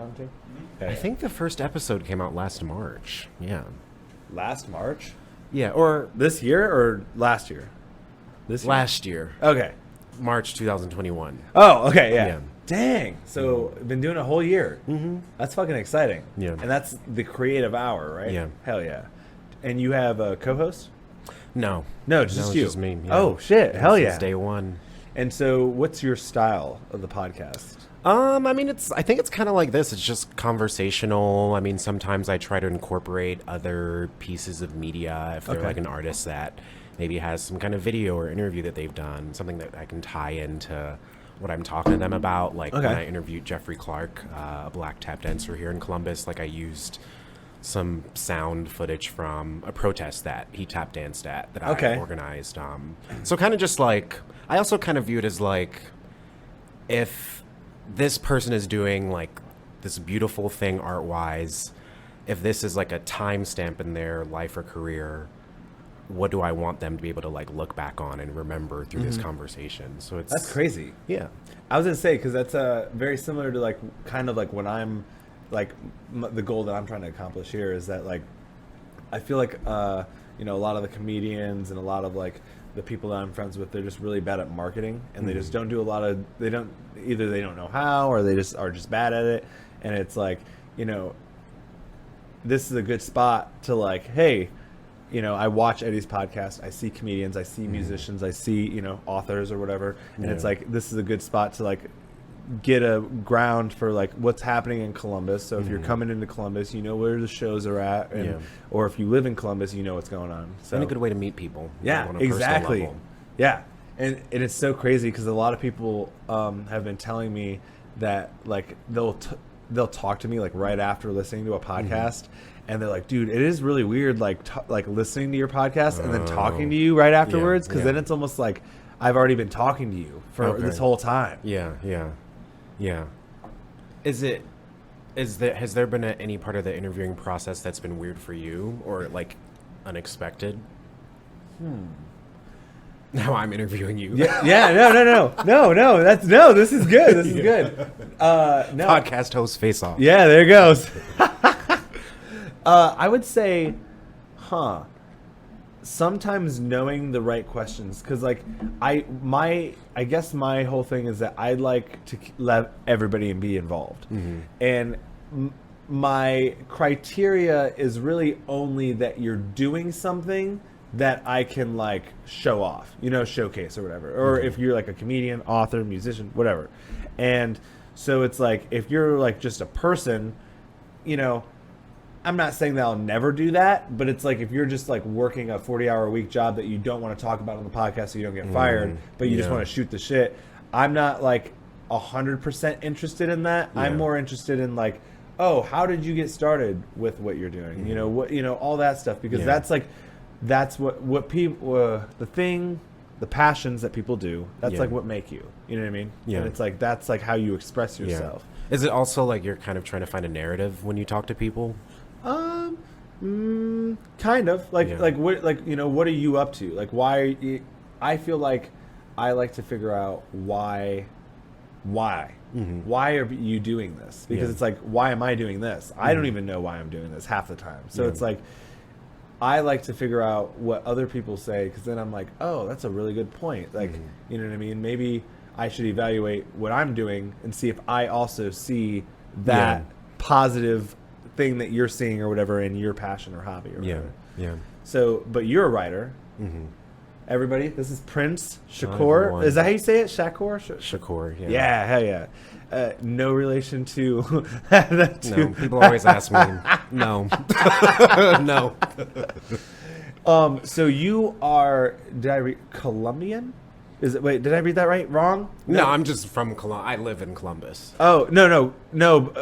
on too? I think the first episode came out last March. Yeah. Last March? Yeah, or This year or last year? This year? last year. Okay. March 2021. Oh, okay, yeah. Yeah. Dang. So, been doing a whole year. Mm-hmm. That's fucking exciting. Yeah. And that's the creative hour, right? Yeah. Hell yeah. And you have a co-host? No. No, just it's you. just me. Yeah. Oh, shit. Hell yeah. Since day one. And so, what's your style of the podcast? I mean, I think it's kind of like this. It's just conversational. I mean, sometimes I try to incorporate other pieces of media. If they're like an artist that maybe has some kind of video or interview that they've done, something that I can tie into what I'm talking to them about. Like when I interviewed Jeffrey Clark, a black tap dancer here in Columbus, like I used some sound footage from a protest that he tap danced at that I organized. So kind of just like, I also kind of view it as like, if this person is doing like this beautiful thing art-wise, if this is like a timestamp in their life or career, what do I want them to be able to like look back on and remember through this conversation? So That's crazy. Yeah. I was gonna say, because that's very similar to like kind of like when I'm like the goal that I'm trying to accomplish here is that like I feel like a lot of the comedians and a lot of like the people that I'm friends with, they're just really bad at marketing, and they just don't do a lot of, they don't know how, or they just are just bad at it. And it's like, this is a good spot to like, hey, I watch Eddie's podcast, I see comedians, I see musicians, I see, authors or whatever. And it's like, this is a good spot to like get a ground for like what's happening in Columbus. So if you're coming into Columbus, you know where the shows are at, and or if you live in Columbus, you know what's going on. So and a good way to meet people. Yeah, on a exactly. level. Yeah, and it's so crazy because a lot of people have been telling me that like they'll talk to me like right after listening to a podcast. And they're like, dude, it is really weird, like like listening to your podcast and then talking to you right afterwards, because then it's almost like I've already been talking to you for this whole time. Yeah. Has there been any part of the interviewing process that's been weird for you or like unexpected? Now I'm interviewing you. No. This is good. This is good. No. Podcast host face off. Yeah, there goes. I would say, sometimes knowing the right questions, because like I guess my whole thing is that I like to let everybody be involved, and my criteria is really only that you're doing something that I can like show off, showcase or whatever, or if you're like a comedian, author, musician, whatever. And so it's like if you're like just a person, I'm not saying that I'll never do that, but it's like if you're just like working a 40-hour-a-week job that you don't want to talk about on the podcast so you don't get fired, but you just want to shoot the shit, I'm not like 100% interested in that. I'm more interested in like, oh, how did you get started with what you're doing? All that stuff, because that's what people, the passions that people do, that's like what make you. You know what I mean? Yeah. And it's like that's like how you express yourself. Is it also like you're kind of trying to find a narrative when you talk to people? Kind of like what, like, what are you up to? Like, why? I feel like I like to figure out why are you doing this? Because it's like, why am I doing this? I don't even know why I'm doing this half the time. So it's like, I like to figure out what other people say, because then I'm like, oh, that's a really good point. Like, you know what I mean? Maybe I should evaluate what I'm doing and see if I also see that positive thing that you're seeing or whatever in your passion or hobby or whatever. Yeah. So, but you're a writer. Everybody, this is Prince Shakur. Is that how you say it? Shakur? Shakur, yeah. Yeah, hell yeah. No relation to... No, people always ask me. No. No. So you are, did I read Colombian? Wait, did I read that right? Wrong? No, I'm just from Columbus. I live in Columbus. Oh, no.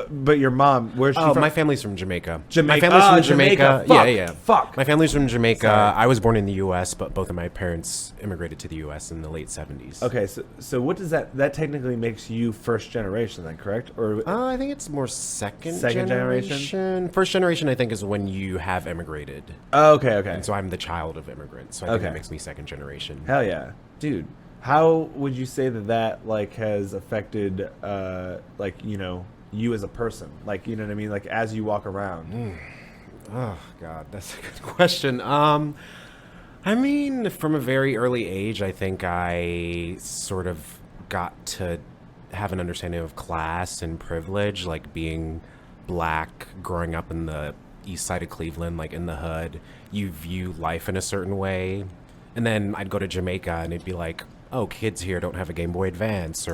But your mom, where's she from? My family's from Jamaica. My family's from Jamaica. Fuck. Yeah. Fuck. My family's from Jamaica. Sorry. I was born in the U.S., but both of my parents immigrated to the U.S. in the late 70s. Okay, so what does that technically makes you first generation then, correct? Or I think it's more second generation? First generation, I think, is when you have immigrated. Oh, okay. And so I'm the child of immigrants, so I think that makes me second generation. Hell yeah. Dude, how would you say that like has affected you as a person? Like, you know what I mean? Like as you walk around. Oh God, that's a good question. I mean, from a very early age, I think I sort of got to have an understanding of class and privilege, like being black, growing up in the east side of Cleveland, like in the hood. You view life in a certain way. And then I'd go to Jamaica and it'd be like, oh, kids here don't have a Game Boy Advance,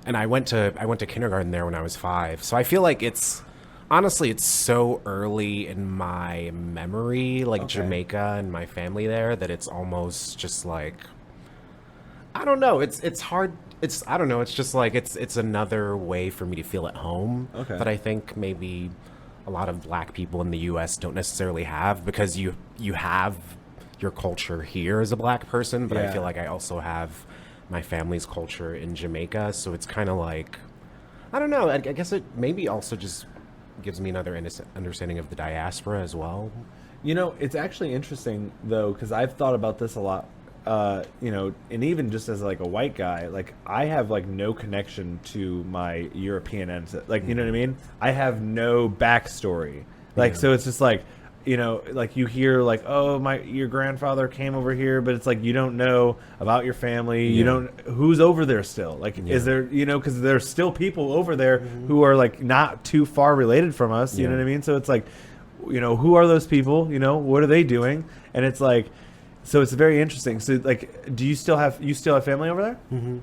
and I went to kindergarten there when I was 5. So I feel like honestly, it's so early in my memory, like Jamaica and my family there, that it's almost just like, I don't know. It's hard. I don't know. It's just like, it's another way for me to feel at home that I think maybe a lot of black people in the U.S. don't necessarily have, because you have your culture here as a black person, but I feel like I also have my family's culture in Jamaica. So it's kind of like, I don't know. I guess it maybe also just gives me another understanding of the diaspora as well. You know, it's actually interesting though, because I've thought about this a lot. You know, and even just as like a white guy, like I have like no connection to my European ancestors. Like, you know what I mean? I have no backstory. Like, so it's just like, you know, like you hear like, oh, your grandfather came over here, but it's like you don't know about your family. You don't who's over there still. Like, is there, you know, because there's still people over there who are like not too far related from us. You know what I mean? So it's like, you know, who are those people? You know, what are they doing? And it's like, so it's very interesting. So like, do you still have family over there? Mm-hmm.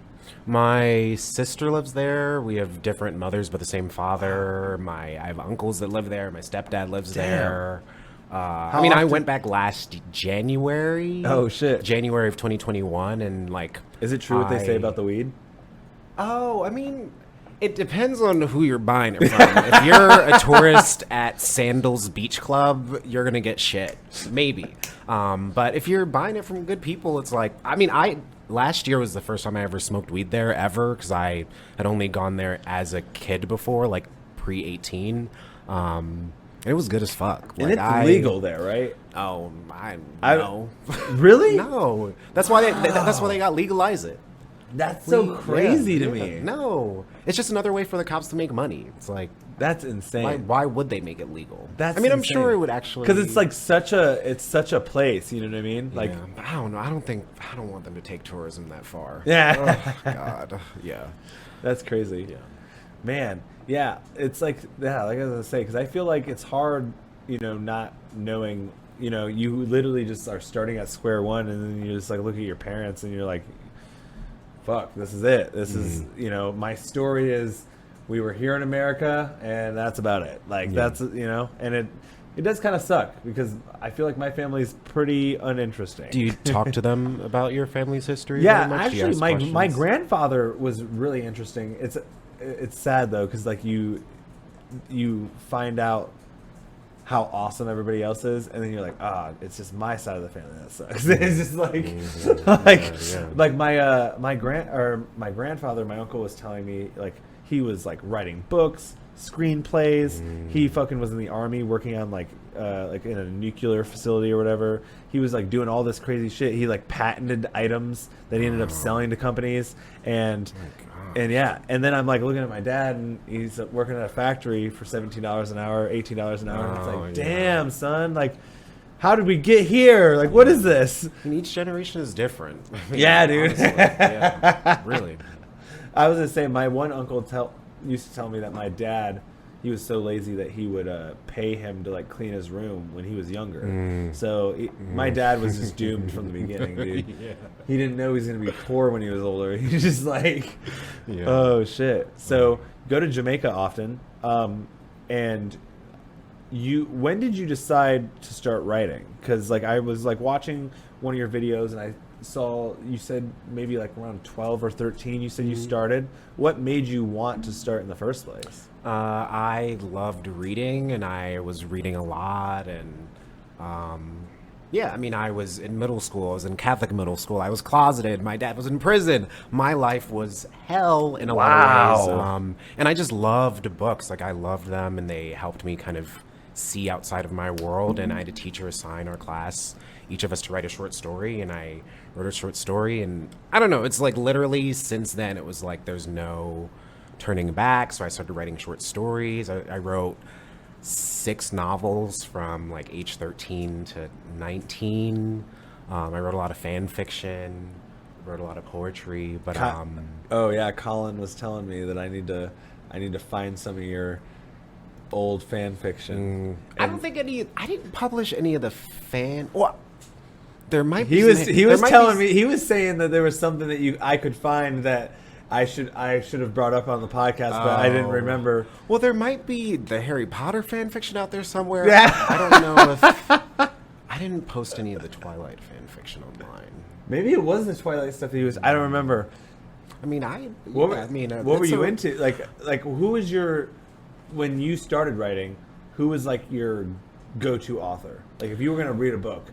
My sister lives there. We have different mothers, but the same father. I have uncles that live there. My stepdad lives there. I mean, I went back last January. Oh shit! January of 2021, and like, is it true what they say about the weed? Oh, I mean, it depends on who you're buying it from. If you're a tourist at Sandals Beach Club, you're gonna get shit, maybe. But if you're buying it from good people, it's like, I mean, last year was the first time I ever smoked weed there ever, because I had only gone there as a kid before, like pre-18. It was good as fuck. And like, it's legal there, right? Oh, no. Really? No. That's why they got Legalize it. That's so crazy to me. No, it's just another way for the cops to make money. It's like, that's insane. Why would they make it legal? That's I'm insane. sure it would actually, because it's like such a place. You know what I mean? Like, I don't know. I don't want them to take tourism that far. Yeah. Oh, God. Yeah. That's crazy. Yeah. Man. Yeah. It's like, like I was gonna say, because I feel like it's hard, you know, not knowing. You know, you literally just are starting at square one, and then you just like look at your parents, and you're like, fuck, this is it. This is, you know, my story is we were here in America and that's about it. Like, that's, you know, and it does kind of suck because I feel like my family's pretty uninteresting. Do you talk to them about your family's history? Yeah, actually, my grandfather was really interesting. It's sad though, because like you find out how awesome everybody else is, and then you're like, it's just my side of the family that sucks. It's just like my grandfather, my uncle was telling me, like, he was like writing books, screenplays. He fucking was in the army working on like in a nuclear facility or whatever. He was like doing all this crazy shit. He like patented items that he ended up selling to companies, and and then I'm like looking at my dad, and he's working at a factory for $17 an hour, $18 an hour. And it's like, damn, son, like, how did we get here? Like, what is this? And each generation is different. I mean, yeah, dude. Yeah, really. I was gonna say, my one uncle used to tell me that my dad, he was so lazy that he would pay him to like clean his room when he was younger. So my dad was just doomed from the beginning, dude. He didn't know he was gonna be poor when he was older. He was just like, oh shit. So go to Jamaica often, and when did you decide to start writing? Because like I was like watching one of your videos, and I saw you said maybe like around 12 or 13 you said you started. What made you want to start in the first place? I loved reading, and I was reading a lot, and I mean, I was in middle school. I was in Catholic middle school. I was closeted. My dad was in prison. My life was hell in a lot of ways. And I just loved books. Like, I loved them, and they helped me kind of see outside of my world. And I had a teacher assign our class, each of us, to write a short story, and I wrote a short story. And I don't know, it's like literally since then it was like there's no turning back, so I started writing short stories. I wrote 6 novels from like age 13 to 19. I wrote a lot of fan fiction, wrote a lot of poetry, but oh yeah, Colin was telling me that I need to find some of your old fan fiction. I don't think I didn't publish any of the fan. Well, there might be. He was telling me, he was saying that there was something that I could find that I should have brought up on the podcast, but I didn't remember. Well, there might be the Harry Potter fan fiction out there somewhere. Yeah. I don't know if I didn't post any of the Twilight fan fiction online. Maybe it was the Twilight stuff that he was. I don't remember. I mean, what were you into? Like who was your, when you started writing, who was like your go-to author? Like if you were going to read a book.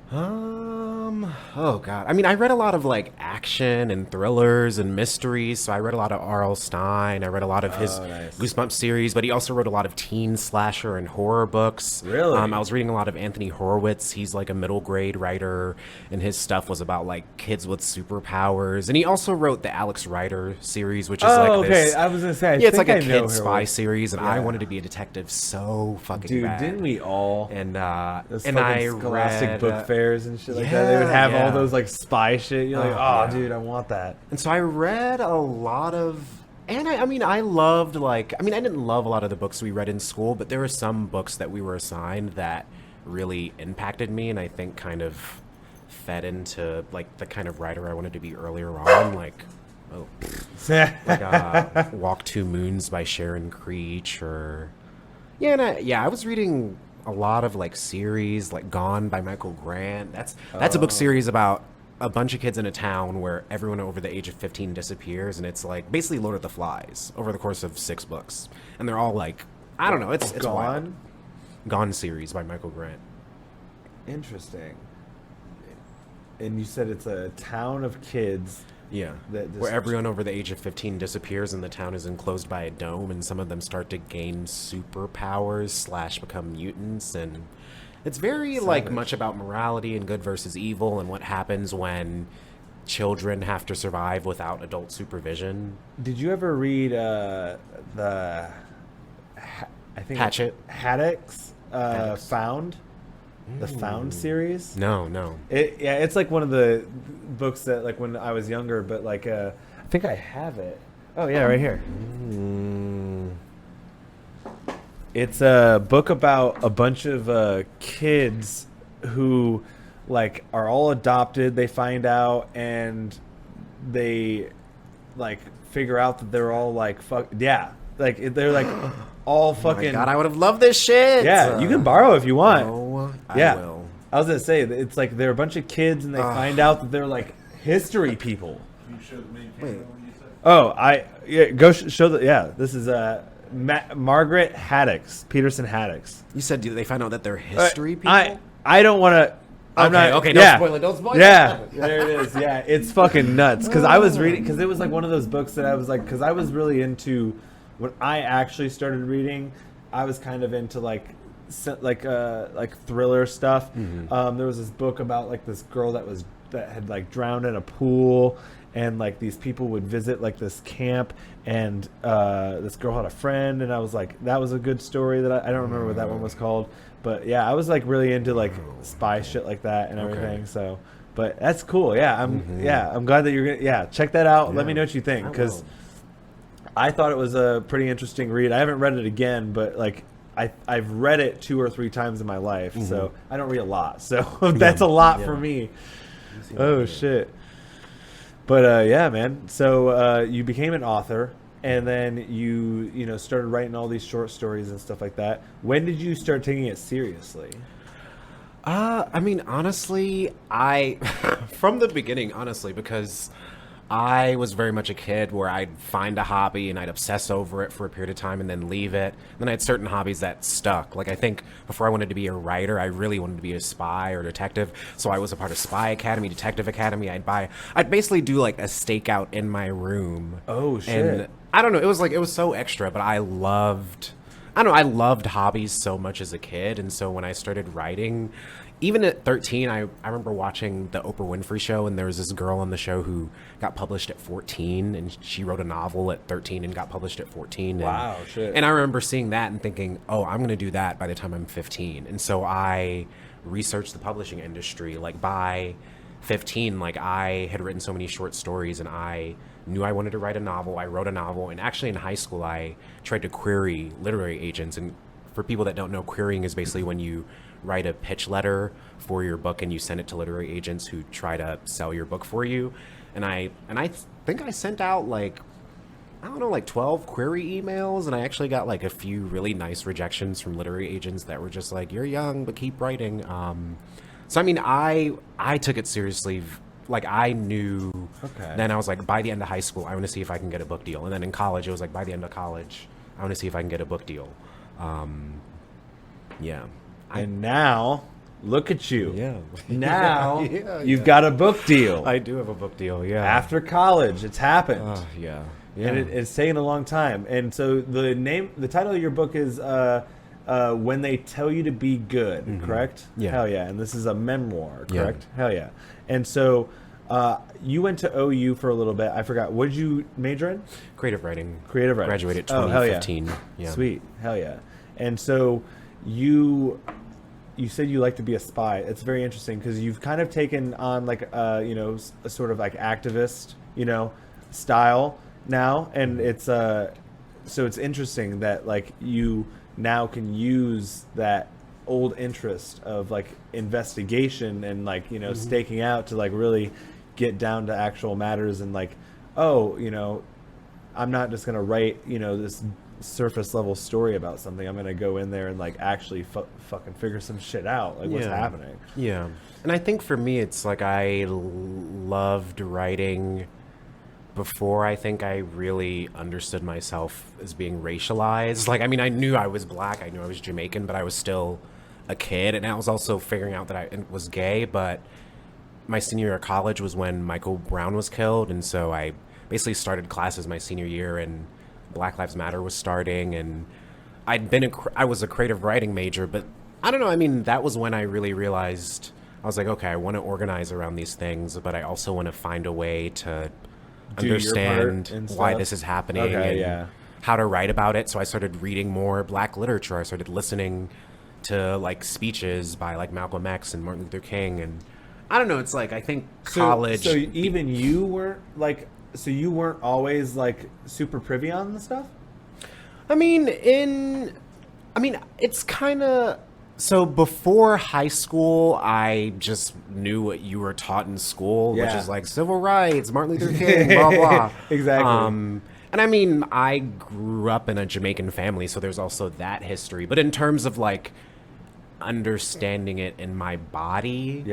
Oh god. I mean, I read a lot of like action and thrillers and mysteries. So I read a lot of R.L. Stein. I read a lot of his Goosebumps series, but he also wrote a lot of teen slasher and horror books. Really? I was reading a lot of Anthony Horowitz. He's like a middle grade writer, and his stuff was about like kids with superpowers. And he also wrote the Alex Rider series, which is this. I was gonna say. It's like a kid spy series, and I wanted to be a detective so fucking bad. Dude, didn't we all? And I read book fairs and shit like that. They would have all those like spy shit. You're like, dude, I want that. And so I read a lot of, and I loved I didn't love a lot of the books we read in school, but there were some books that we were assigned that really impacted me, and I think kind of fed into like the kind of writer I wanted to be earlier on, Walk Two Moons by Sharon Creech, or I was reading a lot of like series like Gone by Michael Grant. That's a book series about a bunch of kids in a town where everyone over the age of 15 disappears, and it's like basically Lord of the Flies over the course of 6 books, and they're all like, I don't know, it's Gone wild. Gone series by Michael Grant. Interesting. And you said it's a town of kids. Yeah, where everyone over the age of 15 disappears, and the town is enclosed by a dome, and some of them start to gain superpowers / become mutants, and it's very much about morality and good versus evil, and what happens when children have to survive without adult supervision. Did you ever read Haddocks Found? The Found series? No. It's like one of the books that like when I was younger, but like I think I have it. Oh yeah, right here. It's a book about a bunch of kids who like are all adopted. They find out and they like figure out that they're all like they're like all fucking. Oh my God, I would have loved this shit. Yeah, you can borrow if you want. I will. I was gonna say it's like they're a bunch of kids and they find out that they're like history people. Can you show the main camera when you say? Go show the This is Margaret Haddocks, Peterson Haddocks. You said they find out that they're history people. I don't want to. Okay. Don't spoil it. Don't spoil it. Yeah, there it is. Yeah, it's fucking nuts. Because I was reading, because it was like one of those books that I was like, because I was really into when I actually started reading. I was kind of into like thriller stuff. Mm-hmm. There was this book about like this girl that had like drowned in a pool, and like these people would visit like this camp, and this girl had a friend, and I was like, that was a good story that I don't remember what that one was called, but yeah, I was like really into like spy shit like that and everything. Okay. So, but that's cool. Yeah, I'm glad that you're gonna check that out. Yeah. Let me know what you think, because I thought it was a pretty interesting read. I haven't read it again, but like I've read it 2 or 3 times in my life, so I don't read a lot. So that's a lot for me. Oh shit. But yeah, man. So you became an author, and then you started writing all these short stories and stuff like that. When did you start taking it seriously? I mean, honestly, from the beginning, honestly, because I was very much a kid where I'd find a hobby and I'd obsess over it for a period of time and then leave it. And then I had certain hobbies that stuck. Like I think before I wanted to be a writer, I really wanted to be a spy or detective. So I was a part of Spy Academy, Detective Academy. I'd basically do like a stakeout in my room. Oh shit. And I don't know, it was so extra, but I loved hobbies so much as a kid. And so when I started writing, even at 13, I remember watching the Oprah Winfrey show, and there was this girl on the show who got published at 14, and she wrote a novel at 13 and got published at 14. Wow, shit. And I remember seeing that and thinking, oh, I'm going to do that by the time I'm 15. And so I researched the publishing industry. Like by 15, like I had written so many short stories, and I knew I wanted to write a novel. I wrote a novel, and actually in high school, I tried to query literary agents. And for people that don't know, querying is basically when you write a pitch letter for your book and you send it to literary agents who try to sell your book for you. And I think I sent out like 12 query emails, and I actually got like a few really nice rejections from literary agents that were just like, you're young, but keep writing. So I mean, I took it seriously. Like I knew then I was like, by the end of high school, I want to see if I can get a book deal. And then in college, it was like, by the end of college, I want to see if I can get a book deal. Yeah. And now, look at you. Yeah. Now, you've got a book deal. I do have a book deal, yeah. After college, it's happened. Yeah. And it's taken a long time. And so the title of your book is When They Tell You to Be Good, correct? Yeah. Hell yeah. And this is a memoir, correct? Yeah. Hell yeah. And so you went to OU for a little bit. I forgot. What did you major in? Creative writing. Creative writing. Graduated Oh, hell yeah. 2015. Yeah. Sweet. Hell yeah. And so you said you like to be a spy. It's very interesting because you've kind of taken on like a sort of like activist, style now, and it's so it's interesting that like you now can use that old interest of like investigation and like staking out to like really get down to actual matters and like, I'm not just gonna write this surface level story about something. I'm gonna go in there and like actually fucking figure some shit out, like what's happening. Yeah. And I think for me, it's like I loved writing before I think I really understood myself as being racialized. Like, I mean, I knew I was black, I knew I was Jamaican, but I was still a kid. And I was also figuring out that I was gay. But my senior year of college was when Michael Brown was killed. And so I basically started classes my senior year, and Black Lives Matter was starting. And I was a creative writing major, but I don't know. I mean, that was when I really realized, I was like, okay, I want to organize around these things, but I also want to find a way to understand why this is happening and how to write about it. So I started reading more black literature. I started listening to like speeches by like Malcolm X and Martin Luther King. And I don't know, it's like, I think college. So even you weren't like, so you weren't always like super privy on the stuff? I mean, it's kind of, so before high school, I just knew what you were taught in school, which is like civil rights, Martin Luther King, blah, blah. Exactly. And I mean, I grew up in a Jamaican family, so there's also that history. But in terms of like understanding it in my body,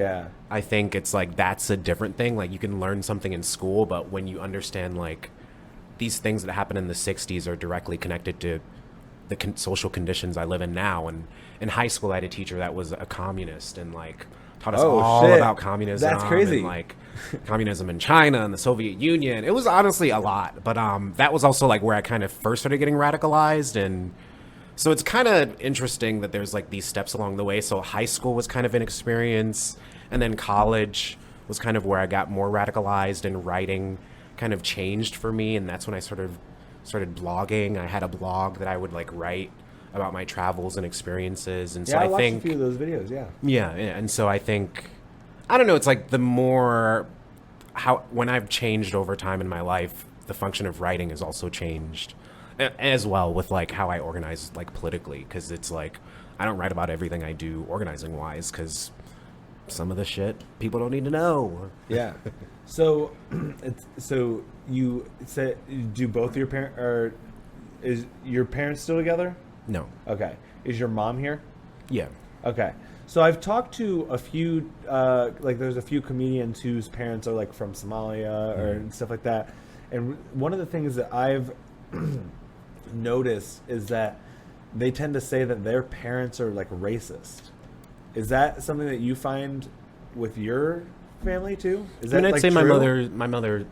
I think it's like that's a different thing. Like you can learn something in school, but when you understand like these things that happened in the 60s are directly connected to the social conditions I live in now. And in high school, I had a teacher that was a communist and like taught us all about communism. That's crazy. And, like communism in China and the Soviet Union. It was honestly a lot, but that was also like where I kind of first started getting radicalized. And so it's kind of interesting that there's like these steps along the way. So high school was kind of an experience, and then college was kind of where I got more radicalized, and writing kind of changed for me. And that's when I started blogging. I had a blog that I would like write about my travels and experiences. And so I I watched think a few of those videos. Yeah. And so I think, I don't know, it's like the more when I've changed over time in my life, the function of writing has also changed as well, with like how I organize like politically. Cause it's like, I don't write about everything I do organizing wise, cause some of the shit people don't need to know. Yeah. So you said, do both your parents, or is your parents still together? No. Okay. Is your mom here? Yeah. Okay. So I've talked to a few, like there's a few comedians whose parents are like from Somalia or stuff like that. And one of the things that I've noticed is that they tend to say that their parents are like racist. Is that something that you find with your family too? Is that, I'd like, say true? my mother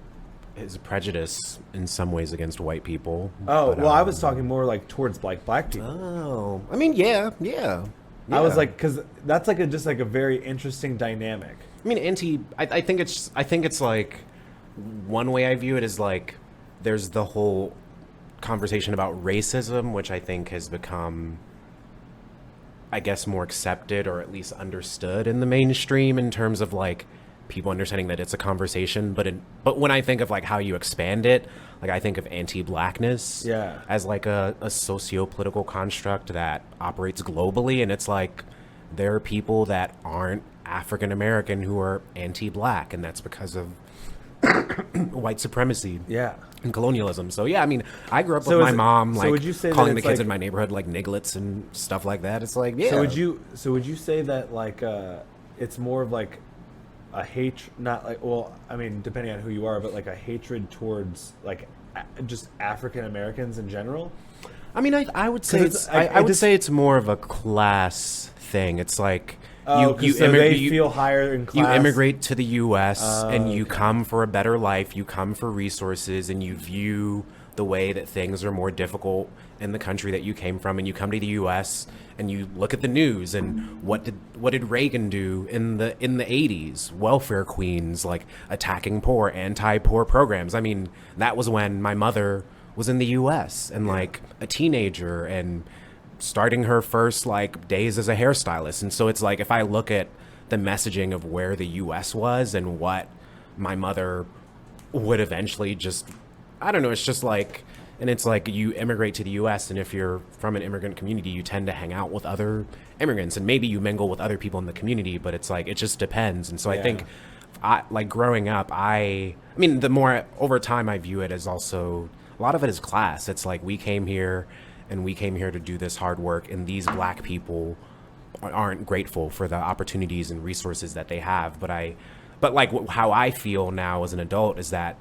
is prejudiced in some ways against white people. Oh, but, well, I was talking more like towards like black people. Oh, I mean, yeah. I was like, because that's like just like a very interesting dynamic. I mean, I think it's like, one way I view it is like, there's the whole conversation about racism, which I think has become, I guess, more accepted or at least understood in the mainstream in terms of like people understanding that it's a conversation. But when I think of like how you expand it, like I think of anti-blackness as like a socio-political construct that operates globally, and it's like there are people that aren't African American who are anti-black, and that's because of white supremacy and colonialism. So yeah, I mean, I grew up with my mom like calling the kids in my neighborhood like nigglets and stuff like that. It's like, yeah. So would you say that like it's more of like a hatred, not like, well, I mean, depending on who you are, but like a hatred towards like just African Americans in general? I mean, I would say I would say it's more of a class thing. It's like you feel higher in class. You immigrate to the U.S. and you come for a better life. You come for resources, and you view the way that things are more difficult in the country that you came from, and you come to the U.S. and you look at the news and what did Reagan do in the 80s? Welfare queens, like attacking poor, anti-poor programs. I mean, that was when my mother was in the U.S. and like a teenager and starting her first like days as a hairstylist. And so it's like, if I look at the messaging of where the U.S. was and what my mother would eventually just, I don't know, it's just like, and it's like you immigrate to the U.S. and if you're from an immigrant community, you tend to hang out with other immigrants and maybe you mingle with other people in the community, but it's like, it just depends. And so I think like growing up, I mean, the more over time I view it as also, a lot of it is class. It's like we came here to do this hard work, and these black people aren't grateful for the opportunities and resources that they have. But like how I feel now as an adult is that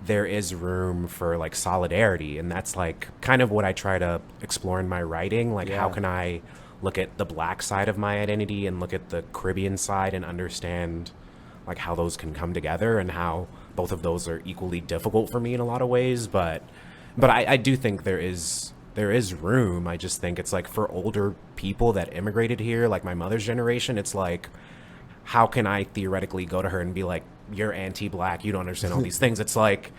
there is room for like solidarity, and that's like kind of what I try to explore in my writing. Like how can I look at the black side of my identity and look at the Caribbean side and understand like how those can come together and how both of those are equally difficult for me in a lot of ways. But I do think there is room. I just think it's like for older people that immigrated here, like my mother's generation, it's like, how can I theoretically go to her and be like, you're anti-black, you don't understand all these things? It's like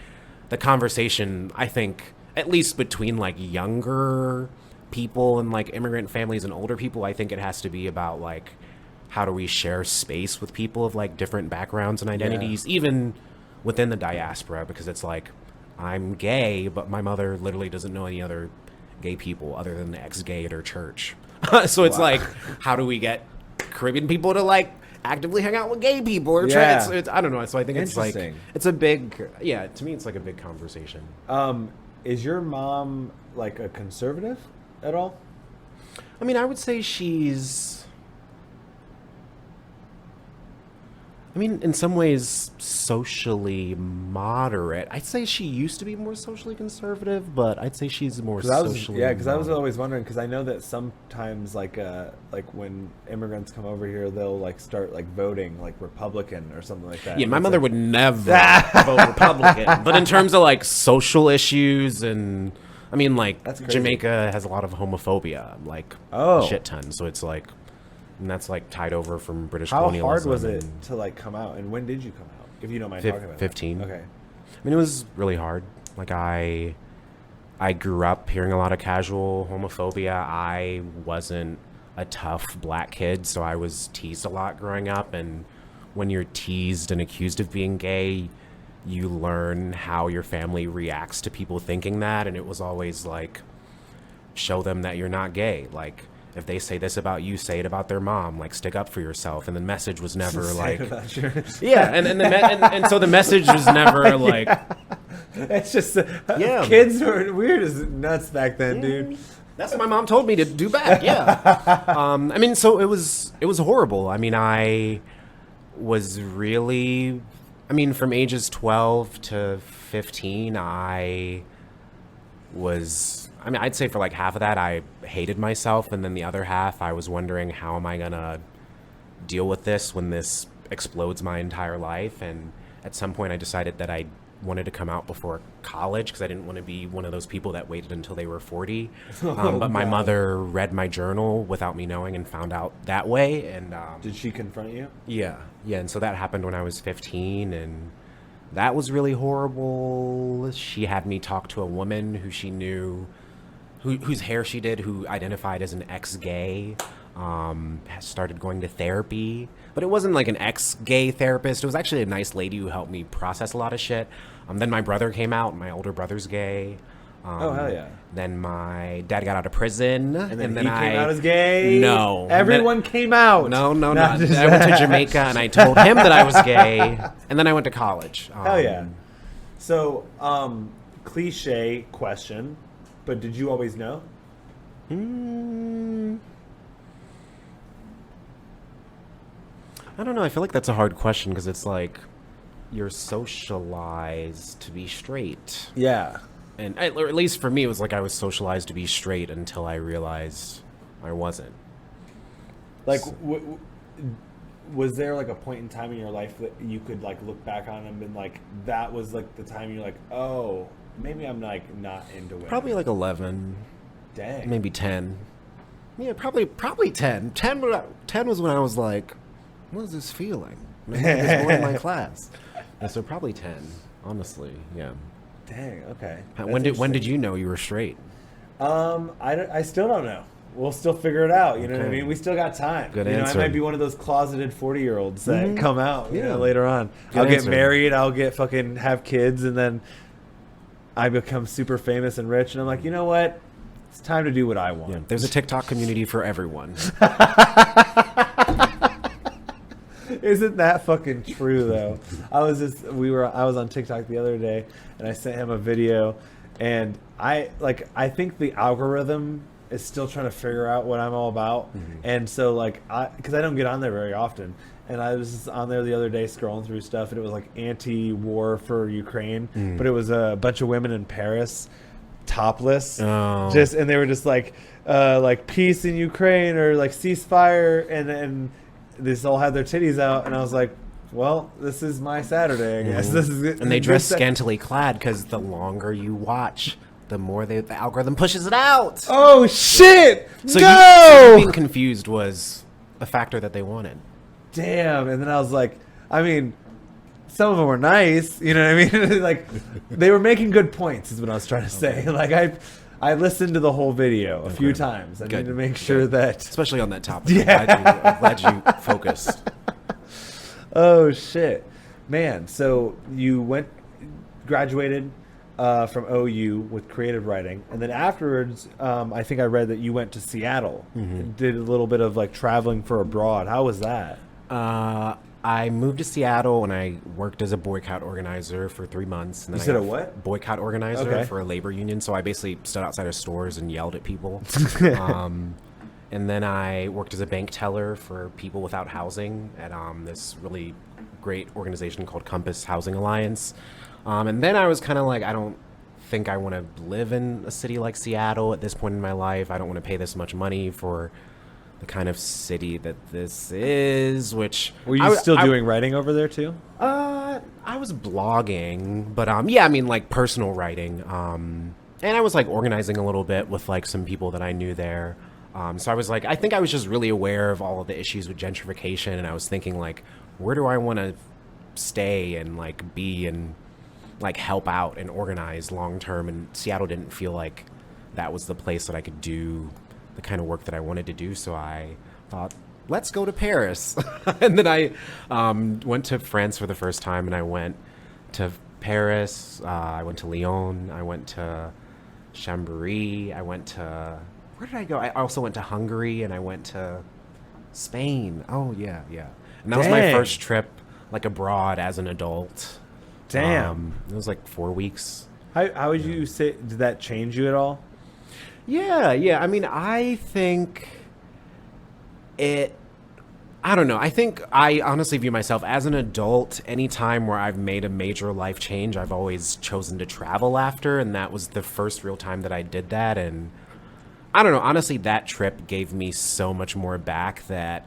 the conversation, I think, at least between like younger people and like immigrant families and older people, I think it has to be about like, how do we share space with people of like different backgrounds and identities, even within the diaspora? Because it's like, I'm gay, but my mother literally doesn't know any other gay people other than the ex-gay at her church. So it's like, how do we get Caribbean people to like actively hang out with gay people or trans? I don't know. So I think it's like, it's a big, to me it's like a big conversation. Is your mom like a conservative at all? I mean, I would say she's, I mean, in some ways, socially moderate. I'd say she used to be more socially conservative, but I'd say she's more socially moderate. Because I was always wondering, because I know that sometimes, like when immigrants come over here, they'll like start like voting like Republican or something like that. Yeah, my mother would never vote Republican. But in terms of like social issues and, I mean, like Jamaica has a lot of homophobia, like a shit ton. So it's like, and that's like tied over from British colonialism. How hard was it to like come out, and when did you come out, if you don't mind talking about 15. Okay. I mean, it was really hard. Like I grew up hearing a lot of casual homophobia. I wasn't a tough black kid, so I was teased a lot growing up. And when you're teased and accused of being gay, you learn how your family reacts to people thinking that. And it was always like, show them that you're not gay. Like, if they say this about you, say it about their mom. Like, stick up for yourself. And the message was never like, and so the message was never like, it's just kids were weird as nuts back then, dude. That's what my mom told me to do back. I mean, so it was horrible. I mean, I was really, I mean, from ages 12 to 15, I'd say for like half of that, I hated myself. And then the other half, I was wondering, how am I going to deal with this when this explodes my entire life? And at some point I decided that I wanted to come out before college because I didn't want to be one of those people that waited until they were 40. But my mother read my journal without me knowing and found out that way. And did she confront you? Yeah. And so that happened when I was 15, and that was really horrible. She had me talk to a woman who she knew, whose hair she did, who identified as an ex-gay. Started going to therapy, but it wasn't like an ex-gay therapist. It was actually a nice lady who helped me process a lot of shit. Then my brother came out. My older brother's gay. Oh, hell yeah. Then my dad got out of prison. And then he came out as gay? No. Everyone came out. No, not. I went to Jamaica and I told him that I was gay. And then I went to college. Hell yeah. So, cliche question, but did you always know? I don't know. I feel like that's a hard question because it's like you're socialized to be straight. Yeah. And or at least for me, it was like I was socialized to be straight until I realized I wasn't. Like, was there like a point in time in your life that you could like look back on and been like, that was like the time you're like, oh, maybe I'm like not into women? Probably like 11. Dang. Maybe 10. Yeah, probably 10. 10 was when I was like, what is this feeling? I was going to my class. And so probably 10, honestly. Yeah. Dang. Okay. When did you know you were straight? I still don't know. We'll still figure it out. You know what I mean? We still got time. Good answer. I might be one of those closeted 40-year-olds that come out later on. Good I'll answer. get married. I'll get fucking have kids, and then I become super famous and rich. And I'm like, you know what? It's time to do what I want. Yeah. There's a TikTok community for everyone. Isn't that fucking true though? I was on TikTok the other day and I sent him a video, and I think the algorithm is still trying to figure out what I'm all about. And so because I don't get on there very often, and I was just on there the other day scrolling through stuff, and it was like anti-war for Ukraine, but it was a bunch of women in Paris topless, and they were just like peace in Ukraine or like ceasefire, and they all had their titties out, and I was like, well, this is my Saturday, I guess. This is it. And they dress scantily clad because the longer you watch, the more the algorithm pushes it out. Oh shit! So Go! you being confused was a factor that they wanted. Damn. And then I was like, I mean, some of them were nice, you know what I mean? Like, they were making good points is what I was trying to say. Like, I listened to the whole video a few times. I need to make sure that... Especially on that topic. Yeah. I'm glad you focused. Oh, shit. Man, so you graduated from OU with creative writing. And then afterwards, I think I read that you went to Seattle and did a little bit of, like, traveling for abroad. How was that? I moved to Seattle and I worked as a boycott organizer for 3 months. And then You said a what? Boycott organizer Okay. for a labor union. So I basically stood outside of stores and yelled at people. And then I worked as a bank teller for people without housing at this really great organization called Compass Housing Alliance. And then I was kind of like, I don't think I want to live in a city like Seattle at this point in my life. I don't want to pay this much money for the kind of city that this is, which... Were you still doing writing over there too? I was blogging, but yeah, I mean, like personal writing. And I was like organizing a little bit with like some people that I knew there. So I was like, I think I was just really aware of all of the issues with gentrification, and I was thinking like, where do I want to stay and like be and like help out and organize long term? And Seattle didn't feel like that was the place that I could do the kind of work that I wanted to do. So I thought, let's go to Paris. And then I went to France for the first time, and I went to Paris. I went to Lyon. I went to Chambéry. I went to... Where did I go? I also went to Hungary, and I went to Spain. Oh, yeah. And that was my first trip, like, abroad as an adult. Damn. It was like 4 weeks. How would you say... Did that change you at all? Yeah. I mean, I think I don't know. I think I honestly view myself as an adult. Any time where I've made a major life change, I've always chosen to travel after. And that was the first real time that I did that. And I don't know. Honestly, that trip gave me so much more back that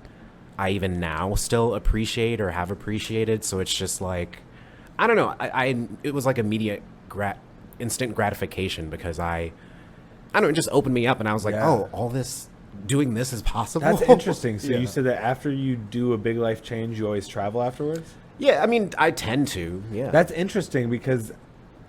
I even now still appreciate or have appreciated. So it's just like, I don't know. It was like immediate instant gratification because I don't know, it just opened me up and I was like, oh, all this, doing this is possible. That's interesting. So you said that after you do a big life change, you always travel afterwards? Yeah, I mean, I tend to, yeah. That's interesting because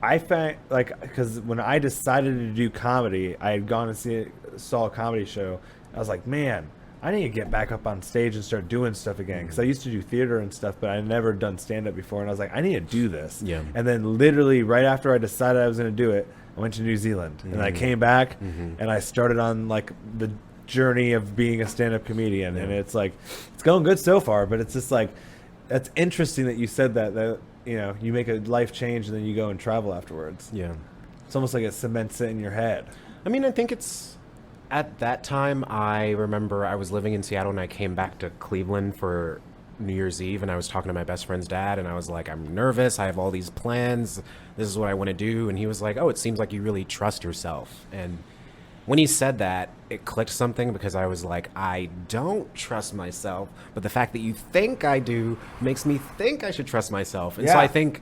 I found, like, because when I decided to do comedy, I had gone and saw a comedy show. I was like, man, I need to get back up on stage and start doing stuff again. Because I used to do theater and stuff, but I had never done stand-up before. And I was like, I need to do this. Yeah. And then literally right after I decided I was going to do it, I went to New Zealand. And I came back and I started on, like, the journey of being a stand-up comedian. And it's like, it's going good so far, but it's just like, that's interesting that you said that, you know, you make a life change and then you go and travel afterwards. Yeah. It's almost like it cements it in your head. I mean, I think it's... At that time, I remember I was living in Seattle and I came back to Cleveland for New Year's Eve and I was talking to my best friend's dad and I was like, I'm nervous. I have all these plans. This is what I want to do. And he was like, oh, it seems like you really trust yourself. And when he said that, it clicked something because I was like, I don't trust myself. But the fact that you think I do makes me think I should trust myself. And so I think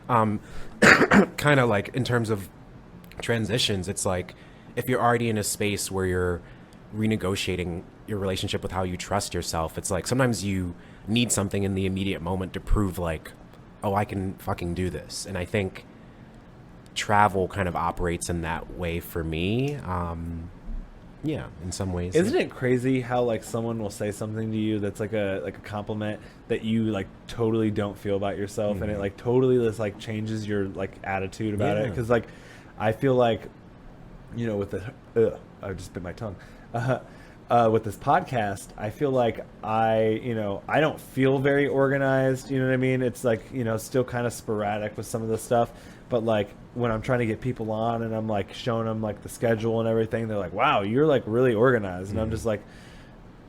kind of like in terms of transitions, it's like, if you're already in a space where you're renegotiating your relationship with how you trust yourself, it's like sometimes you need something in the immediate moment to prove like, oh, I can fucking do this. And I think travel kind of operates in that way for me. Yeah, in some ways. Isn't it crazy how like someone will say something to you that's like a compliment that you like totally don't feel about yourself, and it like totally just like changes your like attitude about it? Because like I feel like, you know, with the I just bit my tongue. With this podcast, I feel like I don't feel very organized. You know what I mean? It's like, you know, still kind of sporadic with some of the stuff. But like when I'm trying to get people on and I'm like showing them like the schedule and everything, they're like, "Wow, you're like really organized." And I'm just like,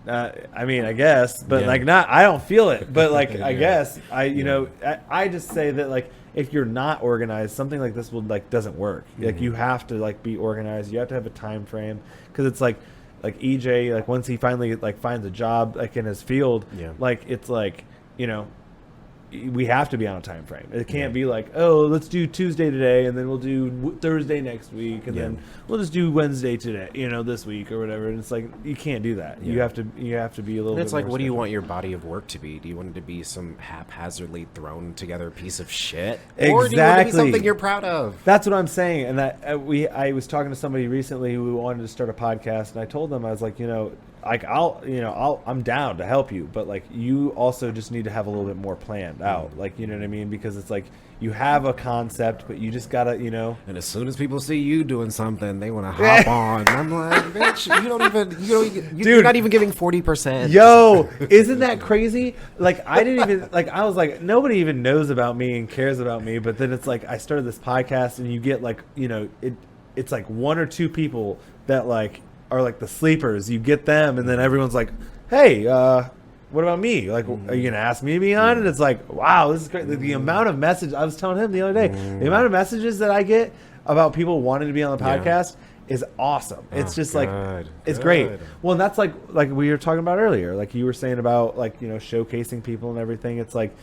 I mean, I guess, but like not. I don't feel it, but like I guess I just say that like, if you're not organized, something like this will like doesn't work. Like you have to like be organized. You have to have a time frame, because it's like EJ, like once he finally like finds a job like in his field, like it's like, you know, we have to be on a time frame. It can't be like, oh, let's do Tuesday today and then we'll do Thursday next week and then we'll just do Wednesday today, you know, this week or whatever. And it's like, you can't do that. You have to be a little bit. It's like, more what do you want your body of work to be? Do you want it to be some haphazardly thrown together piece of shit, or do you want it to be something you're proud of? That's what I'm saying. And that I was talking to somebody recently who wanted to start a podcast, and I told them, I was like, you know, like I'm down to help you, but like you also just need to have a little bit more planned out, like, you know what I mean? Because it's like you have a concept, but you just gotta, you know. And as soon as people see you doing something, they want to hop on. And I'm like, bitch, you're not even giving 40%. Yo, isn't that crazy? Like I didn't even like. I was like, nobody even knows about me and cares about me. But then it's like I started this podcast, and you get like, you know, it's like one or two people that like are like the sleepers. You get them, and then everyone's like, hey, what about me? Like, are you gonna ask me to be on? And it's like, wow, this is great. The amount of messages, I was telling him the other day, the amount of messages that I get about people wanting to be on the podcast is awesome. It's just like, it's great. Well, and that's like we were talking about earlier, like you were saying about like, you know, showcasing people and everything. It's like,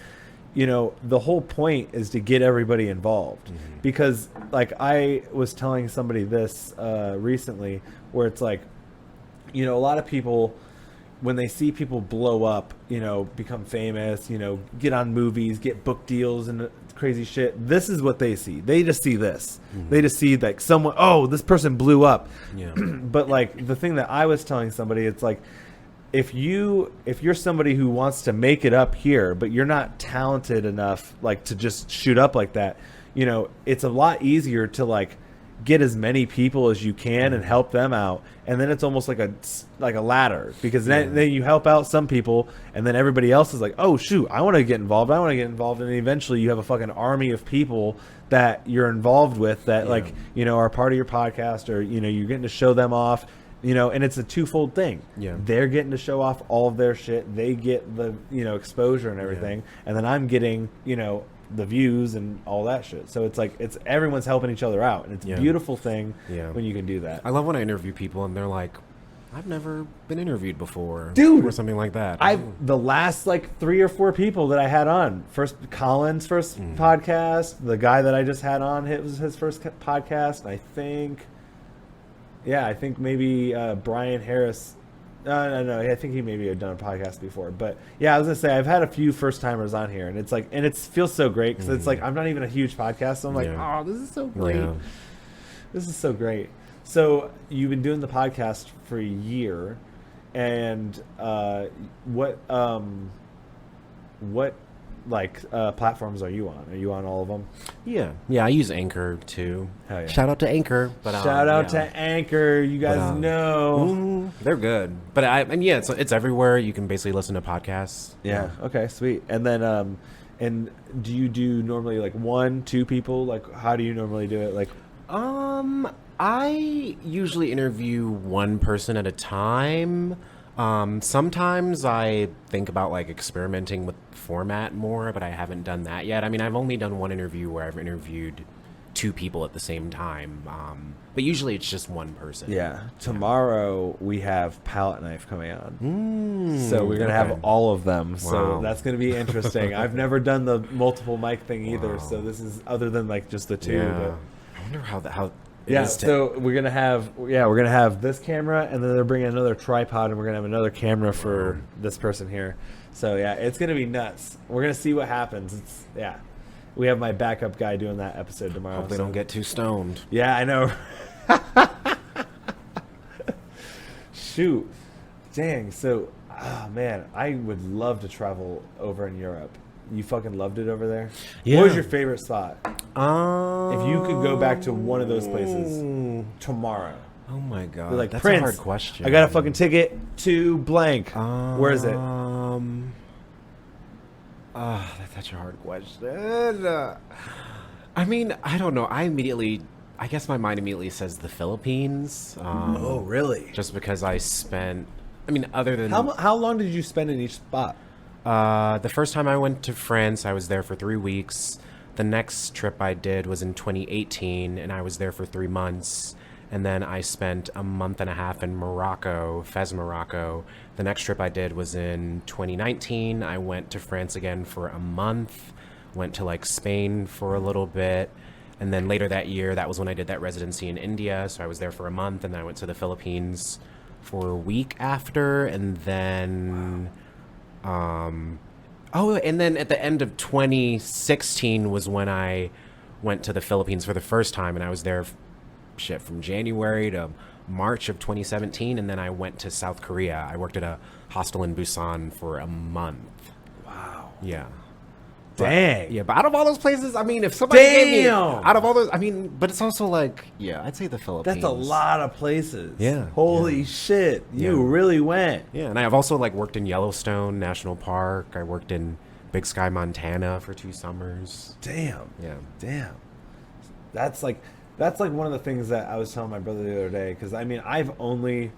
you know, the whole point is to get everybody involved, because like I was telling somebody this recently, where it's like, you know, a lot of people, when they see people blow up, you know, become famous, you know, get on movies, get book deals and crazy shit, this is what they see. They just see this. They just see like someone, oh, this person blew up. But like the thing that I was telling somebody, it's like, if you're somebody who wants to make it up here, but you're not talented enough like to just shoot up like that, you know, it's a lot easier to like get as many people as you can and help them out, and then it's almost like a ladder, because then you help out some people, and then everybody else is like, oh shoot, I want to get involved, and then eventually you have a fucking army of people that you're involved with that like, you know, are part of your podcast, or, you know, you're getting to show them off, you know, and it's a twofold thing. They're getting to show off all of their shit, they get the, you know, exposure and everything, and then I'm getting, you know, the views and all that shit. So it's like, it's everyone's helping each other out, and it's a beautiful thing when you can do that. I love when I interview people and they're like, I've never been interviewed before, dude, or something like that. The last like 3 or 4 people that I had on, Colin's first podcast, the guy that I just had on, it was his first podcast. And I think maybe Brian Harris. No. I think he maybe had done a podcast before, but yeah, I was gonna say I've had a few first timers on here, and it's like, and it feels so great because it's like I'm not even a huge podcast, so I'm like, oh, this is so great. Yeah. This is so great. So you've been doing the podcast for a year, and what platforms are you on? Are you on all of them? Yeah. I use Anchor too. Hell yeah. Shout out to Anchor. But shout out to Anchor. You guys know they're good. But it's everywhere. You can basically listen to podcasts. Yeah. Okay. Sweet. And then and do you do normally like 1-2 people? Like, how do you normally do it? Like, I usually interview one person at a time. Sometimes I think about like experimenting with format more, but I haven't done that yet. I mean, I've only done one interview where I've interviewed 2 people at the same time. But usually it's just one person. Yeah. Tomorrow we have Palette Knife coming on. So we're going to have all of them. Wow. So that's going to be interesting. I've never done the multiple mic thing either. So this is other than like just the 2. Yeah. But I wonder how so we're gonna have this camera, and then they're bringing another tripod, and we're gonna have another camera for this person here. So yeah, it's gonna be nuts. We're gonna see what happens. We have my backup guy doing that episode tomorrow. Hope they don't get too stoned. Yeah, I know. Shoot, dang. So, man, I would love to travel over in Europe. You fucking loved it over there? Yeah. What was your favorite spot? If you could go back to one of those places tomorrow. Oh my god. Like, that's Prince, a hard question. I got a fucking ticket to blank. Where is it? That's such a hard question. I mean, I don't know. I guess my mind immediately says the Philippines. Oh, really? Just because other than... How long did you spend in each spot? The first time I went to France, I was there for 3 weeks. The next trip I did was in 2018, and I was there for 3 months. And then I spent a month and a half in Morocco, Fez, Morocco. The next trip I did was in 2019. I went to France again for a month, went to like Spain for a little bit. And then later that year, that was when I did that residency in India. So I was there for a month, and then I went to the Philippines for a week after. And then... and then at the end of 2016 was when I went to the Philippines for the first time, and I was there from January to March of 2017, and then I went to South Korea. I worked at a hostel in Busan for a month. Wow. Yeah. Dang. But out of all those places, I mean, if somebody gave me out of all those, I mean, but it's also like, I'd say the Philippines. That's a lot of places. Yeah. Holy shit. You really went. Yeah, and I've also like worked in Yellowstone National Park. I worked in Big Sky, Montana for 2 summers. Damn. Yeah. Damn. That's like one of the things that I was telling my brother the other day, because I mean, I've only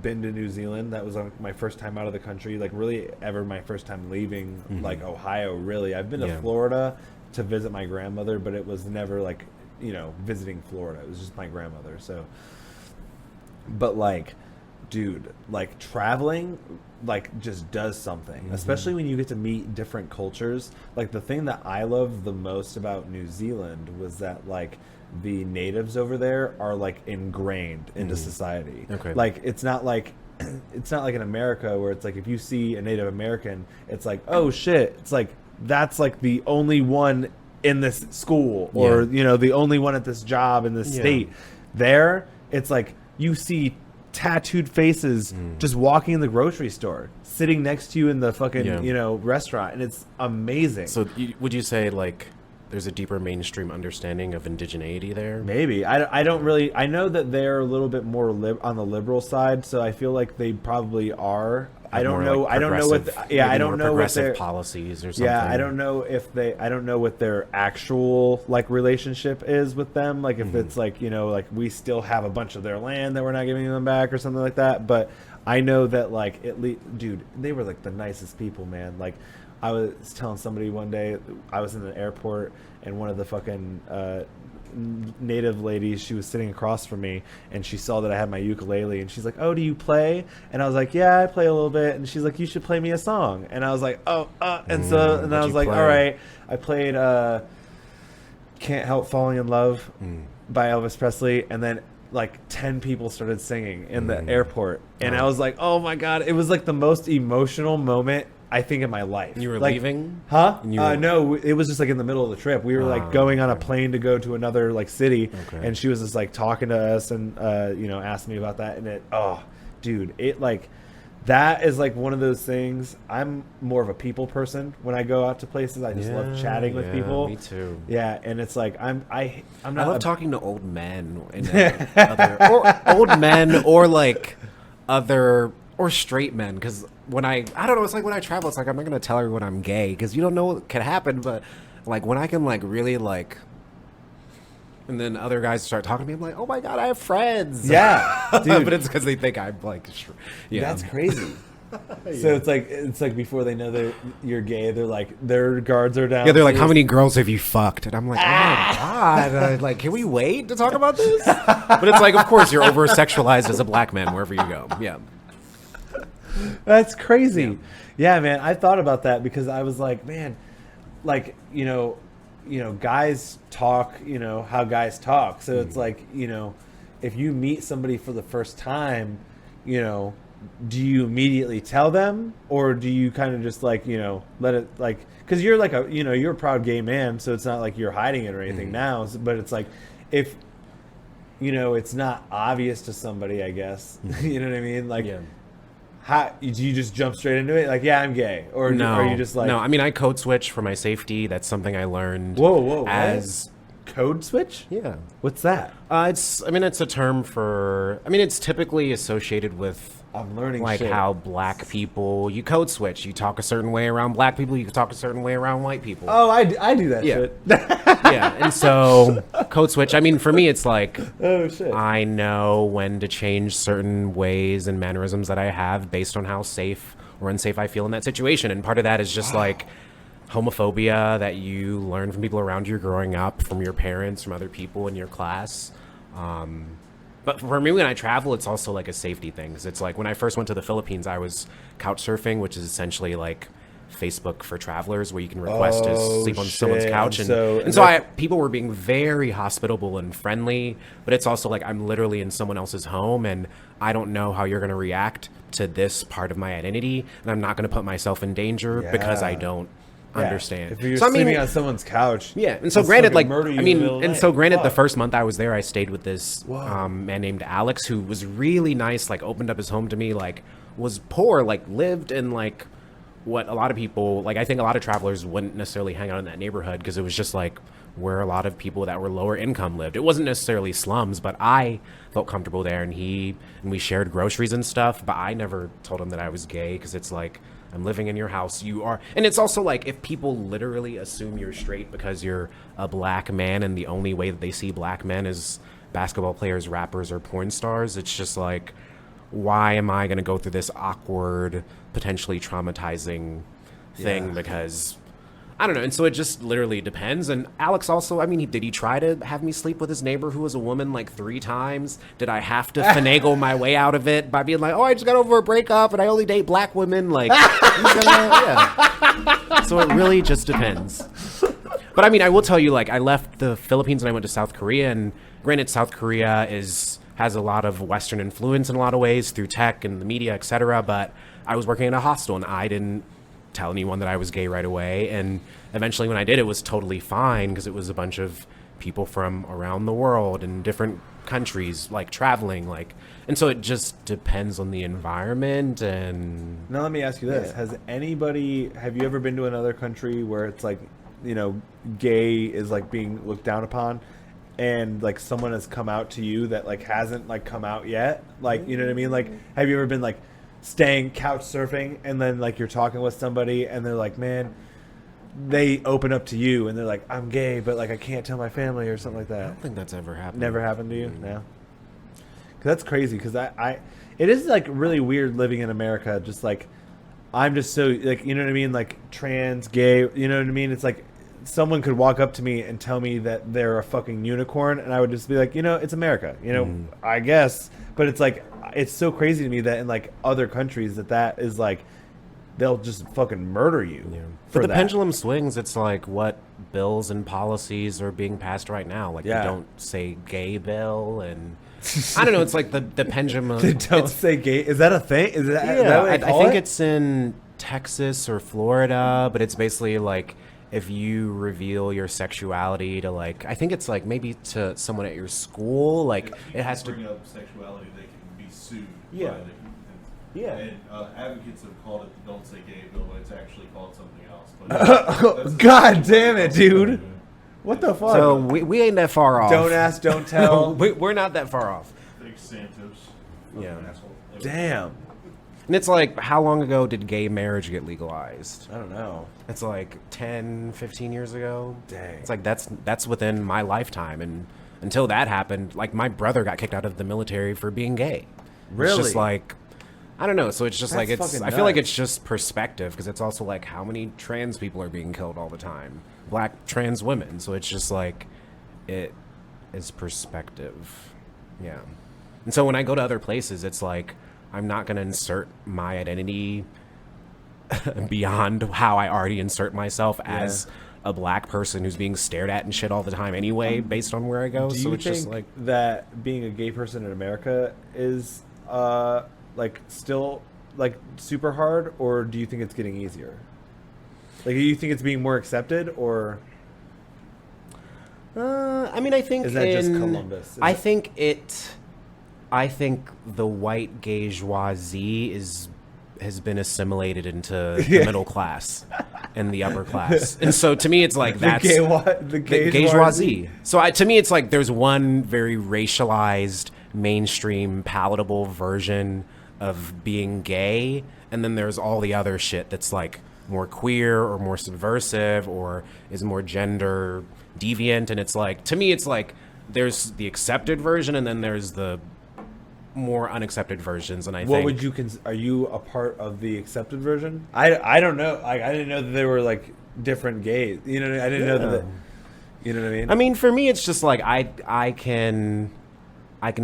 been to New Zealand. That was my first time out of the country, like really ever my first time leaving like Ohio, really. I've been to Florida to visit my grandmother, but it was never like, visiting Florida. It was just my grandmother. So, but like, dude, like traveling like just does something, especially when you get to meet different cultures. Like the thing that I loved the most about New Zealand was that like the natives over there are like ingrained into society. Okay. Like it's not like in America where it's like if you see a Native American, it's like, oh shit, it's like that's like the only one in this school, or the only one at this job in this state. There, it's like you see tattooed faces just walking in the grocery store, sitting next to you in the fucking restaurant, and it's amazing. So would you say like there's a deeper mainstream understanding of indigeneity there? Maybe. I don't really... I know that they're a little bit more on the liberal side, so I feel like they probably are. I don't know. Like I don't know what... I don't know what their policies or something. Yeah, I don't know if they... I don't know what their actual like relationship is with them. Like if it's like, like we still have a bunch of their land that we're not giving them back or something like that. But I know that like at least... Dude, they were like the nicest people, man. Like... I was telling somebody one day, I was in the airport, and one of the fucking native lady. She was sitting across from me, and she saw that I had my ukulele, and she's like, "Oh, do you play?" And I was like, "Yeah, I play a little bit." And she's like, "You should play me a song." And I was like, "Oh," and I was like, "All right." I played "Can't Help Falling in Love" by Elvis Presley, and then like 10 people started singing in the airport, and I was like, "Oh my god!" It was like the most emotional moment I think in my life. You were like, leaving? Huh? No, it was just like in the middle of the trip. We were like going on a plane to go to another like city, and she was just like talking to us and asked me about that, and it like that is like one of those things. I'm more of a people person when I go out to places. I just love chatting with people. Me too. Yeah, and it's like I'm not. I love talking to old men and old men or like other or straight men, because when I don't know, it's like when I travel, it's like I'm not gonna tell everyone I'm gay because you don't know what can happen. But like when I can like really like. And then other guys start talking to me. I'm like, oh my god, I have friends. Yeah, dude. But it's because they think I'm like, That's crazy. So it's like before they know you're gay, they're like their guards are down. Yeah, they're like, how many girls have you fucked? And I'm like, oh my god, like, can we wait to talk about this? But it's like, of course, you're over sexualized as a black man wherever you go. Yeah, that's crazy. Yeah, man, I thought about that because I was like, man, like guys talk, how guys talk. So it's like, if you meet somebody for the first time, do you immediately tell them, or do you kind of just like, let it like, because you're like you're a proud gay man, so it's not like you're hiding it or anything now. But it's like, if, it's not obvious to somebody, I guess, you know what I mean? Like, how do you just jump straight into it? Like, yeah, I'm gay, or are you just like? No, I mean, I code switch for my safety. That's something I learned. Whoa! As code switch? Yeah. What's that? It's a term for. I mean, it's typically associated with. I'm learning like shit. How black people, you code switch. You talk a certain way around black people. You can talk a certain way around white people. Oh, I do that shit. Yeah, and so code switch. I mean, for me, it's like, oh shit. I know when to change certain ways and mannerisms that I have based on how safe or unsafe I feel in that situation. And part of that is just like homophobia that you learn from people around you growing up, from your parents, from other people in your class. But for me, when I travel, it's also like a safety thing. 'Cause it's like when I first went to the Philippines, I was couch surfing, which is essentially like Facebook for travelers, where you can request to sleep on someone's couch. And so people were being very hospitable and friendly, but it's also like I'm literally in someone else's home, and I don't know how you're going to react to this part of my identity, and I'm not going to put myself in danger because I don't understand. If you're sleeping on someone's couch, and so granted, like the the first month I was there, I stayed with this man named Alex, who was really nice. Like, opened up his home to me. Like, was poor. Like, lived in like what a lot of people like. I think a lot of travelers wouldn't necessarily hang out in that neighborhood because it was just like where a lot of people that were lower income lived. It wasn't necessarily slums, but I felt comfortable there, and we shared groceries and stuff. But I never told him that I was gay because it's like, I'm living in your house. You are. And it's also like, if people literally assume you're straight because you're a black man and the only way that they see black men is basketball players, rappers, or porn stars, it's just like, why am I going to go through this awkward, potentially traumatizing thing? Because I don't know. And so it just literally depends. And Alex also, I mean, did he try to have me sleep with his neighbor who was a woman like 3 times? Did I have to finagle my way out of it by being like, oh, I just got over a breakup and I only date black women? Like, So it really just depends. But I mean, I will tell you, like, I left the Philippines and I went to South Korea. And granted, South Korea has a lot of Western influence in a lot of ways through tech and the media, etc. But I was working in a hostel, and I didn't tell anyone that I was gay right away. And eventually when I did, it was totally fine because it was a bunch of people from around the world in different countries, like traveling, like, and so it just depends on the environment. And now let me ask you this. Have you ever been to another country where it's like, gay is like being looked down upon, and like someone has come out to you that like hasn't like come out yet? Like, you know what I mean? Like, have you ever been like staying couch surfing and then like you're talking with somebody and they're like, man, they open up to you and they're like, I'm gay, but like I can't tell my family or something like that? I don't think that's ever happened. Never happened to you? No. Cause that's crazy. Cause it is like really weird living in America. Just like, I'm just so like, you know what I mean? Like trans, gay, you know what I mean? It's like someone could walk up to me and tell me that they're a fucking unicorn, and I would just be like, it's America, I guess. But it's like, it's so crazy to me that in like other countries that is like, they'll just fucking murder you. Yeah. For But the that. pendulum swings. It's like what bills and policies are being passed right now. Like, Yeah. they don't say gay bill, and I don't know. It's like the pendulum. They don't say gay. Is that a thing? Is that what I they call think it? it's in Texas or Florida, but it's basically like if you reveal your sexuality to like, I think it's like maybe to someone at your school, like If it has to. bring up sexuality, they can be sued. Yeah. by the- Yeah. And advocates have called it the "Don't Say Gay" bill, but it's actually called something else. But God damn it, dude. What the fuck? So we ain't that far off. Don't ask, don't tell. We're not that far off. Thanks, Santos. Yeah. Fucking asshole. Damn. And it's like, how long ago did gay marriage get legalized? I don't know. It's like 10, 15 years ago. Dang. It's like that's within my lifetime, and until that happened, like my brother got kicked out of the military for being gay. Really? It's just like, I don't know. So it's just That's like fucking I feel like nuts. it's just perspective, because it's also like how many trans people are being killed all the time, black trans women. So it's just like it is perspective. Yeah. And so when I go to other places, it's like I'm not going to insert my identity beyond how I already insert myself as a black person who's being stared at and shit all the time anyway, based on where I go. Do So you it's think just like, that being a gay person in America is like still like super hard, or do you think it's getting easier? Like, do you think it's being more accepted, or I mean, I think is that just Columbus? I think the white gaygeoisie has been assimilated into the middle class and the upper class, and so to me, it's like that's the gaygeoisie. So to me, it's like there's one very racialized, mainstream, palatable version of being gay, and then there's all the other shit that's like more queer or more subversive or is more gender deviant. And it's like, to me, it's like there's the accepted version and then there's the more unaccepted versions. And I What think, would you are you a part of the accepted version? I don't know. I didn't know that they were like different gays. You know, I didn't know that. You know what I mean? I mean, for me, it's just like I can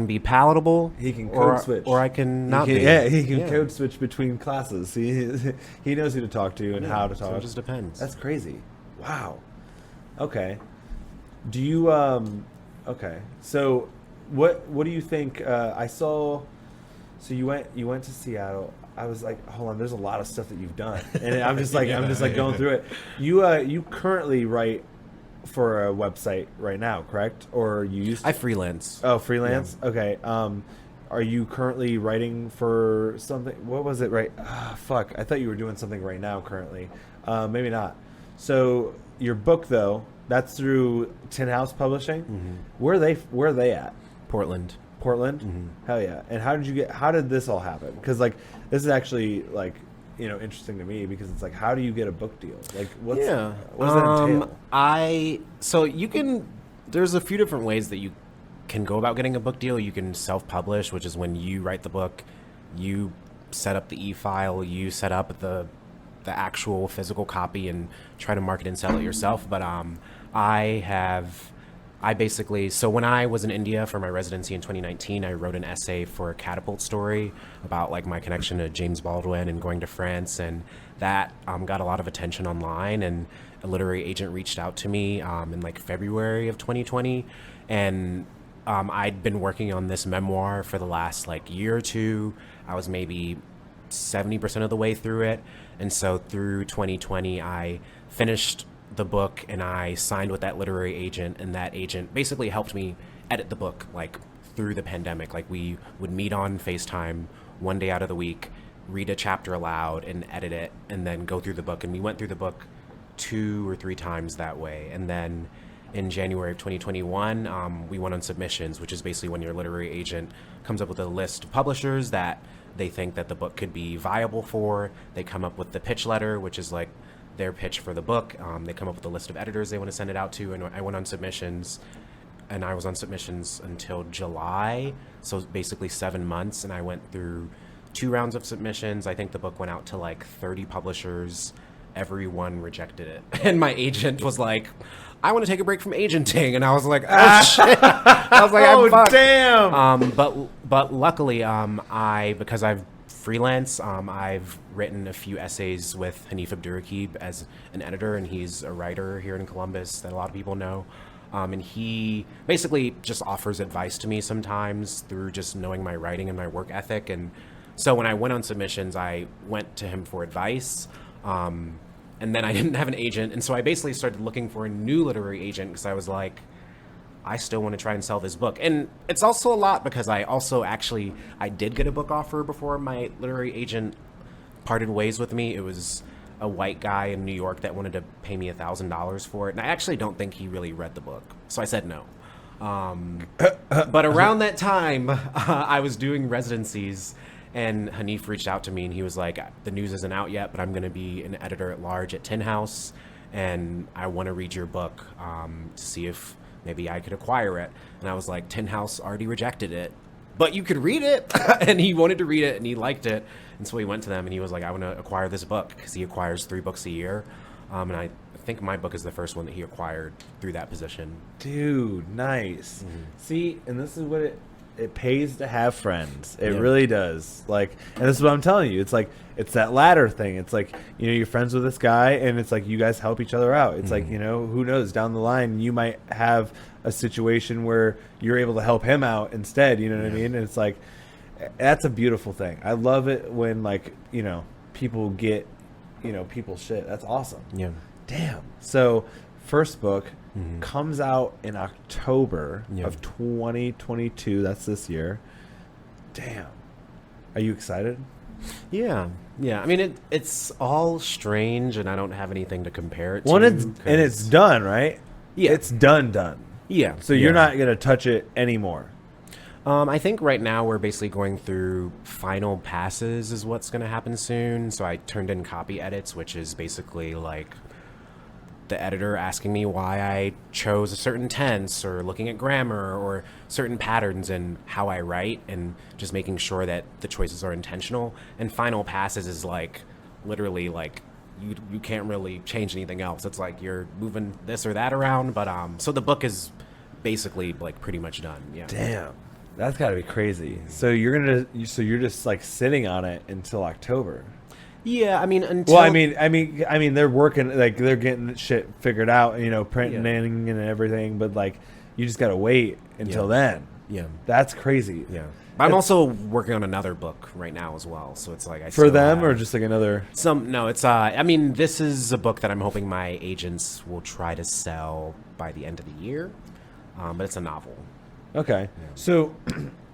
be palatable. He can code switch, or I can not be. Yeah, he can code switch between classes. He knows who to talk to and how to talk. So it just depends. That's crazy. Wow. Okay. Do you okay. So what do you think I saw so you went to Seattle. I was like, hold on, there's a lot of stuff that you've done. And I'm just like going through it. You currently write for a website right now, correct? Or you used to? I freelance. Oh, freelance? Yeah. Okay. Are you currently writing for something? What was it, right? Fuck. I thought you were doing something right now currently. Maybe not. So your book, though, that's through Tin House Publishing. Mm-hmm. Where are they at? Portland. Mm-hmm. Hell yeah. And how did this all happen? Because like this is actually like, you know, interesting to me, because it's like, how do you get a book deal? Like what does that entail? There's a few different ways that you can go about getting a book deal. You can self-publish, which is when you write the book, you set up the e-file, you set up the actual physical copy and try to market and sell it yourself. But so when I was in India for my residency in 2019, I wrote an essay for a Catapult story about like my connection to James Baldwin and going to France, and that got a lot of attention online, and a literary agent reached out to me in like February of 2020, and I'd been working on this memoir for the last like year or two. I was maybe 70% of the way through it, and so through 2020 I finished the book and I signed with that literary agent, and that agent basically helped me edit the book like through the pandemic. Like we would meet on FaceTime one day out of the week, read a chapter aloud and edit it, and then go through the book. And we went through the book 2 or 3 times that way. And then in January of 2021, we went on submissions, which is basically when your literary agent comes up with a list of publishers that they think that the book could be viable for. They come up with the pitch letter, which is like their pitch for the book. They come up with a list of editors they want to send it out to, and I went on submissions, and I was on submissions until July, so basically 7 months, and I went through 2 rounds of submissions. I think the book went out to like 30 publishers, everyone rejected it. And my agent was like, I want to take a break from agenting. And I was like, oh, shit. I was like, Oh, I'm fucked. damn. But luckily, because I've freelance, I've written a few essays with Hanif Abdurraqib as an editor, and he's a writer here in Columbus that a lot of people know. And he basically just offers advice to me sometimes through just knowing my writing and my work ethic. And so when I went on submissions, I went to him for advice. And then I didn't have an agent. And so I basically started looking for a new literary agent because I was like, I still want to try and sell this book. And it's also a lot because I did get a book offer before my literary agent parted ways with me. It was a white guy in New York that wanted to pay me $1,000 for it. And I actually don't think he really read the book. So I said no. But around that time, I was doing residencies, and Hanif reached out to me, and he was like, the news isn't out yet, but I'm going to be an editor at large at Tin House, and I want to read your book to see if maybe I could acquire it. And I was like, Tin House already rejected it, but you could read it. And he wanted to read it, and he liked it. And so he went to them, and he was like, I want to acquire this book, because he acquires 3 books a year. And I think my book is the first one that he acquired through that position. Dude, nice. See, and this is what it pays to have friends. It Yeah. really does. Like, and this is what I'm telling you. It's like, it's that ladder thing. It's like, you know, you're friends with this guy, and it's like you guys help each other out. It's like, you know, who knows, down the line you might have a situation where you're able to help him out instead. You know what I mean? And it's like, that's a beautiful thing. I love it when, like, you know, people get, you know, people's shit. That's awesome. Yeah. Damn. So, first book comes out in October Yeah. of 2022. That's this year. Damn. Are you excited? Yeah. I mean, it's all strange, and I don't have anything to compare it Well, to. and it's done, right? Yeah. It's done. Yeah. So you're not going to touch it anymore. I think right now we're basically going through final passes is what's going to happen soon. So I turned in copy edits, which is basically like the editor asking me why I chose a certain tense, or looking at grammar, or certain patterns in how I write, and just making sure that the choices are intentional. And final passes is like literally like you can't really change anything else. It's like you're moving this or that around. But so the book is basically like pretty much done. Yeah. Damn. That's got to be crazy. So you're just like sitting on it until October. Yeah, I mean, until... Well, I mean, they're working, like, they're getting shit figured out, you know, printing and everything, but, like, you just gotta wait until then. Yeah. That's crazy. Yeah. But I'm also working on another book right now as well, so it's like For them, or just like another... No, it's, I mean, this is a book that I'm hoping my agents will try to sell by the end of the year, but it's a novel. Okay. Yeah.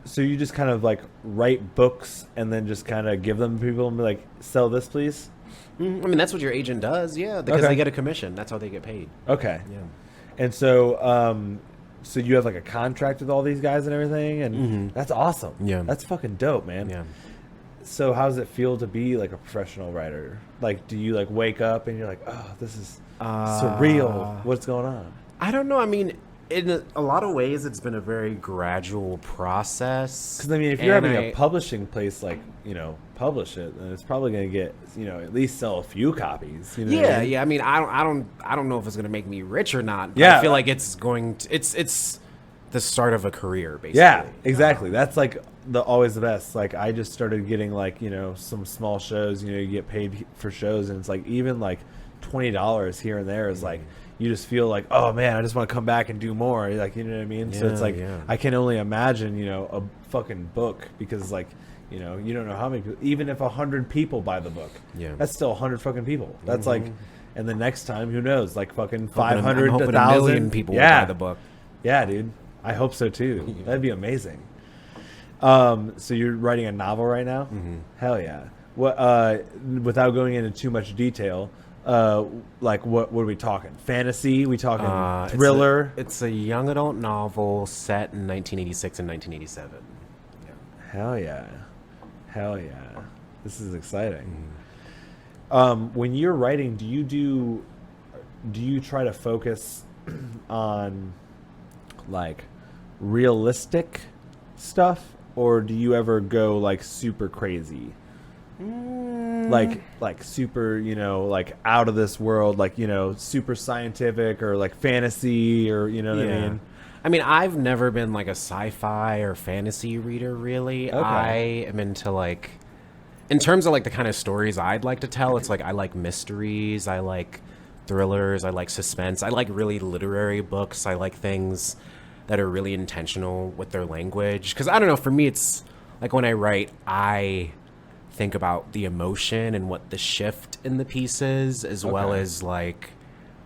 So you just kind of like write books and then just kind of give them to people and be like, sell this, please? I mean, that's what your agent does, yeah, because they get a commission. That's how they get paid. Okay. Yeah. And so, so you have like a contract with all these guys and everything, and that's awesome. Yeah. That's fucking dope, man. Yeah. So how does it feel to be like a professional writer? Like, do you like wake up and you're like, oh, this is surreal. What's going on? I don't know. I mean, in a lot of ways, it's been a very gradual process. Because I mean, if you're having a publishing place like, you know, publish it, then it's probably going to get, you know, at least sell a few copies. You know what I mean? Yeah. I mean, I don't know if it's going to make me rich or not. But Yeah. I feel like it's going to. It's the start of a career, basically. Yeah, exactly. That's like always the best. Like, I just started getting like, you know, some small shows. You know, you get paid for shows, and it's like even like $20 here and there is like. You just feel like, oh man, I just want to come back and do more. Like, you know what I mean? So it's like, I can only imagine, you know, a fucking book, because like, you know, you don't know how many people, even if 100 people buy the book, that's still 100 fucking people. That's like, and the next time, who knows, like fucking 500, 1,000 million people will buy the book. Yeah, dude. I hope so too. That'd be amazing. So you're writing a novel right now? Hell yeah. What, without going into too much detail, like what are we talking? Fantasy? We talking thriller? It's a young adult novel set in 1986 and 1987. Yeah. Hell yeah. This is exciting. When you're writing, do you try to focus on like realistic stuff, or do you ever go like super crazy? like super, you know, like out of this world, like, you know, super scientific or like fantasy or, you know what I mean? I mean, I've never been like a sci-fi or fantasy reader, really. Okay. I am into like, in terms of like the kind of stories I'd like to tell, it's like I like mysteries, I like thrillers, I like suspense, I like really literary books, I like things that are really intentional with their language. Because I don't know, for me, it's like when I write, I think about the emotion and what the shift in the piece is, as well as like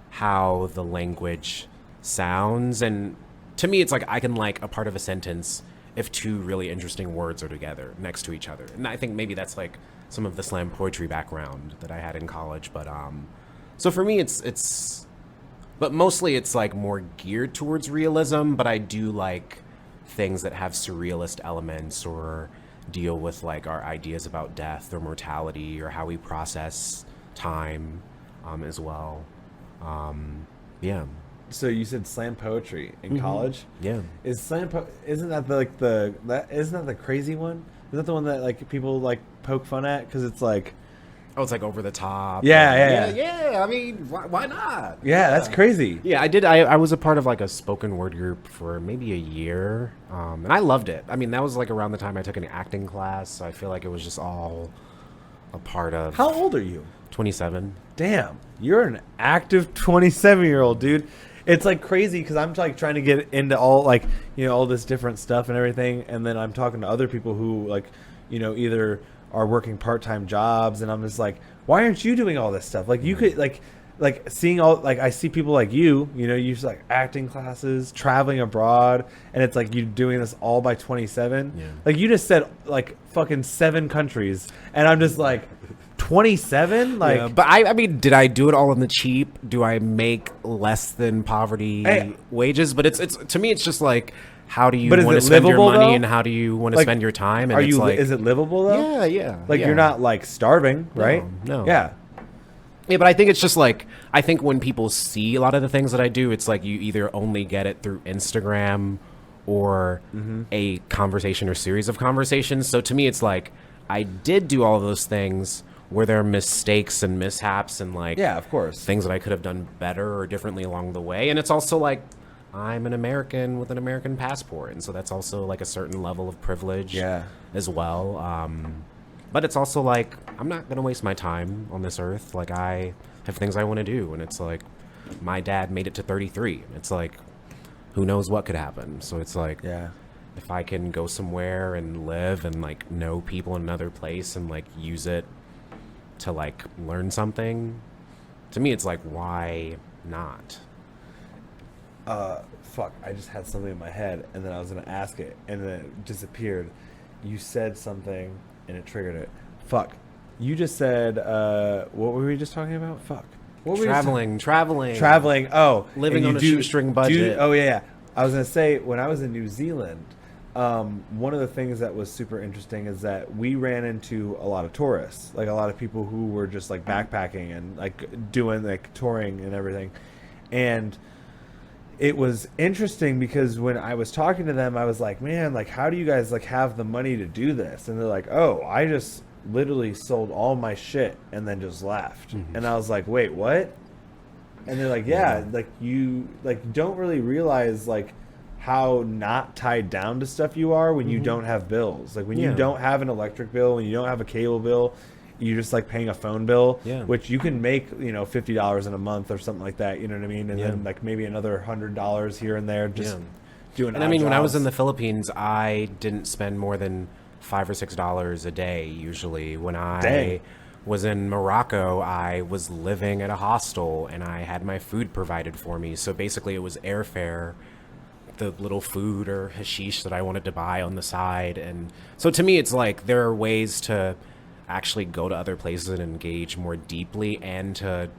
how the language sounds. And to me, it's like I can like a part of a sentence if two really interesting words are together next to each other. And I think maybe that's like some of the slam poetry background that I had in college. But so for me, it's but mostly it's like more geared towards realism. But I do like things that have surrealist elements or deal with like our ideas about death or mortality or how we process time as well. Yeah. So you said slam poetry in college? Yeah. Is isn't that isn't that the crazy one? Is that the one that like people like poke fun at because it's like, Oh, it's like over the top. Yeah. I mean, why not? Yeah, that's crazy. Yeah, I did. I was a part of like a spoken word group for maybe a year, and I loved it. I mean, that was like around the time I took an acting class. So I feel like it was just all a part of. How old are you? 27. Damn, you're an active 27-year-old, dude. It's like crazy because I'm like trying to get into all like, you know, all this different stuff and everything, and then I'm talking to other people who like, you know, either are working part-time jobs, and I'm just like, why aren't you doing all this stuff? Like you could like seeing all, like I see people like you know, you just like acting classes, traveling abroad, and it's like you doing this all by 27. Yeah. Like you just said like fucking 7 countries, and I'm just like 27. Like, Yeah, but I mean, did I do it all on the cheap? Do I make less than poverty wages? But it's to me, it's just like, how do you But is want it to spend your livable, money, though? and how do you want to Like, spend your time? And are it's you? like, Is it livable though? yeah. Like yeah. you're not like starving, right? No. Yeah. Yeah, but I think it's just like, I think when people see a lot of the things that I do, it's like you either only get it through Instagram or a conversation or series of conversations. So to me, it's like, I did do all of those things. Were there mistakes and mishaps and like, Yeah, of course. things that I could have done better or differently along the way? And it's also like, I'm an American with an American passport, and so that's also like a certain level of privilege as well. But it's also like, I'm not going to waste my time on this earth. Like, I have things I want to do, and it's like, my dad made it to 33. It's like, who knows what could happen? So it's like, if I can go somewhere and live and like know people in another place and like use it to like learn something, to me it's like, why not? Fuck, I just had something in my head, and then I was gonna ask it, and then it disappeared. You said something, and it triggered it. Fuck, you just said, what were we just talking about? Fuck. What were Traveling. Traveling. Oh, Living and on you a shoestring budget. Oh yeah. I was gonna say, when I was in New Zealand, one of the things that was super interesting is that we ran into a lot of tourists, like a lot of people who were just like backpacking and like doing like touring and everything, and it was interesting because when I was talking to them, I was like, man, like, how do you guys like have the money to do this? And they're like, oh, I just literally sold all my shit and then just left. And I was like, wait, what? And they're like, yeah, like you like don't really realize like how not tied down to stuff you are when you don't have bills. Like when you don't have an electric bill, when you don't have a cable bill, you're just like paying a phone bill, which you can make, you know, $50 in a month or something like that. You know what I mean? And then like maybe another $100 here and there, just doing. And I mean, when I was in the Philippines, I didn't spend more than $5 or $6 a day usually. When I was in Morocco, I was living at a hostel and I had my food provided for me. So basically, it was airfare, the little food or hashish that I wanted to buy on the side. And so to me, it's like there are ways to actually go to other places and engage more deeply, and to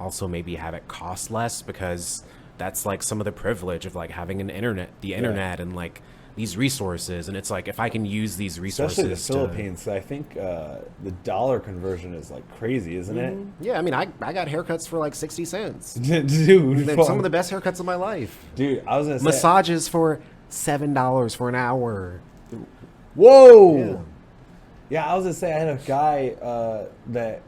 also maybe have it cost less, because that's like some of the privilege of like having the internet and like these resources. And it's like, if I can use these resources, especially the Philippines, I think the dollar conversion is like crazy, isn't it? Yeah, I mean, I got haircuts for like 60 cents. Dude, They're some of the best haircuts of my life. Dude, I was gonna say Massages for $7 for an hour. Whoa. Yeah. Yeah, I was gonna say I had a guy that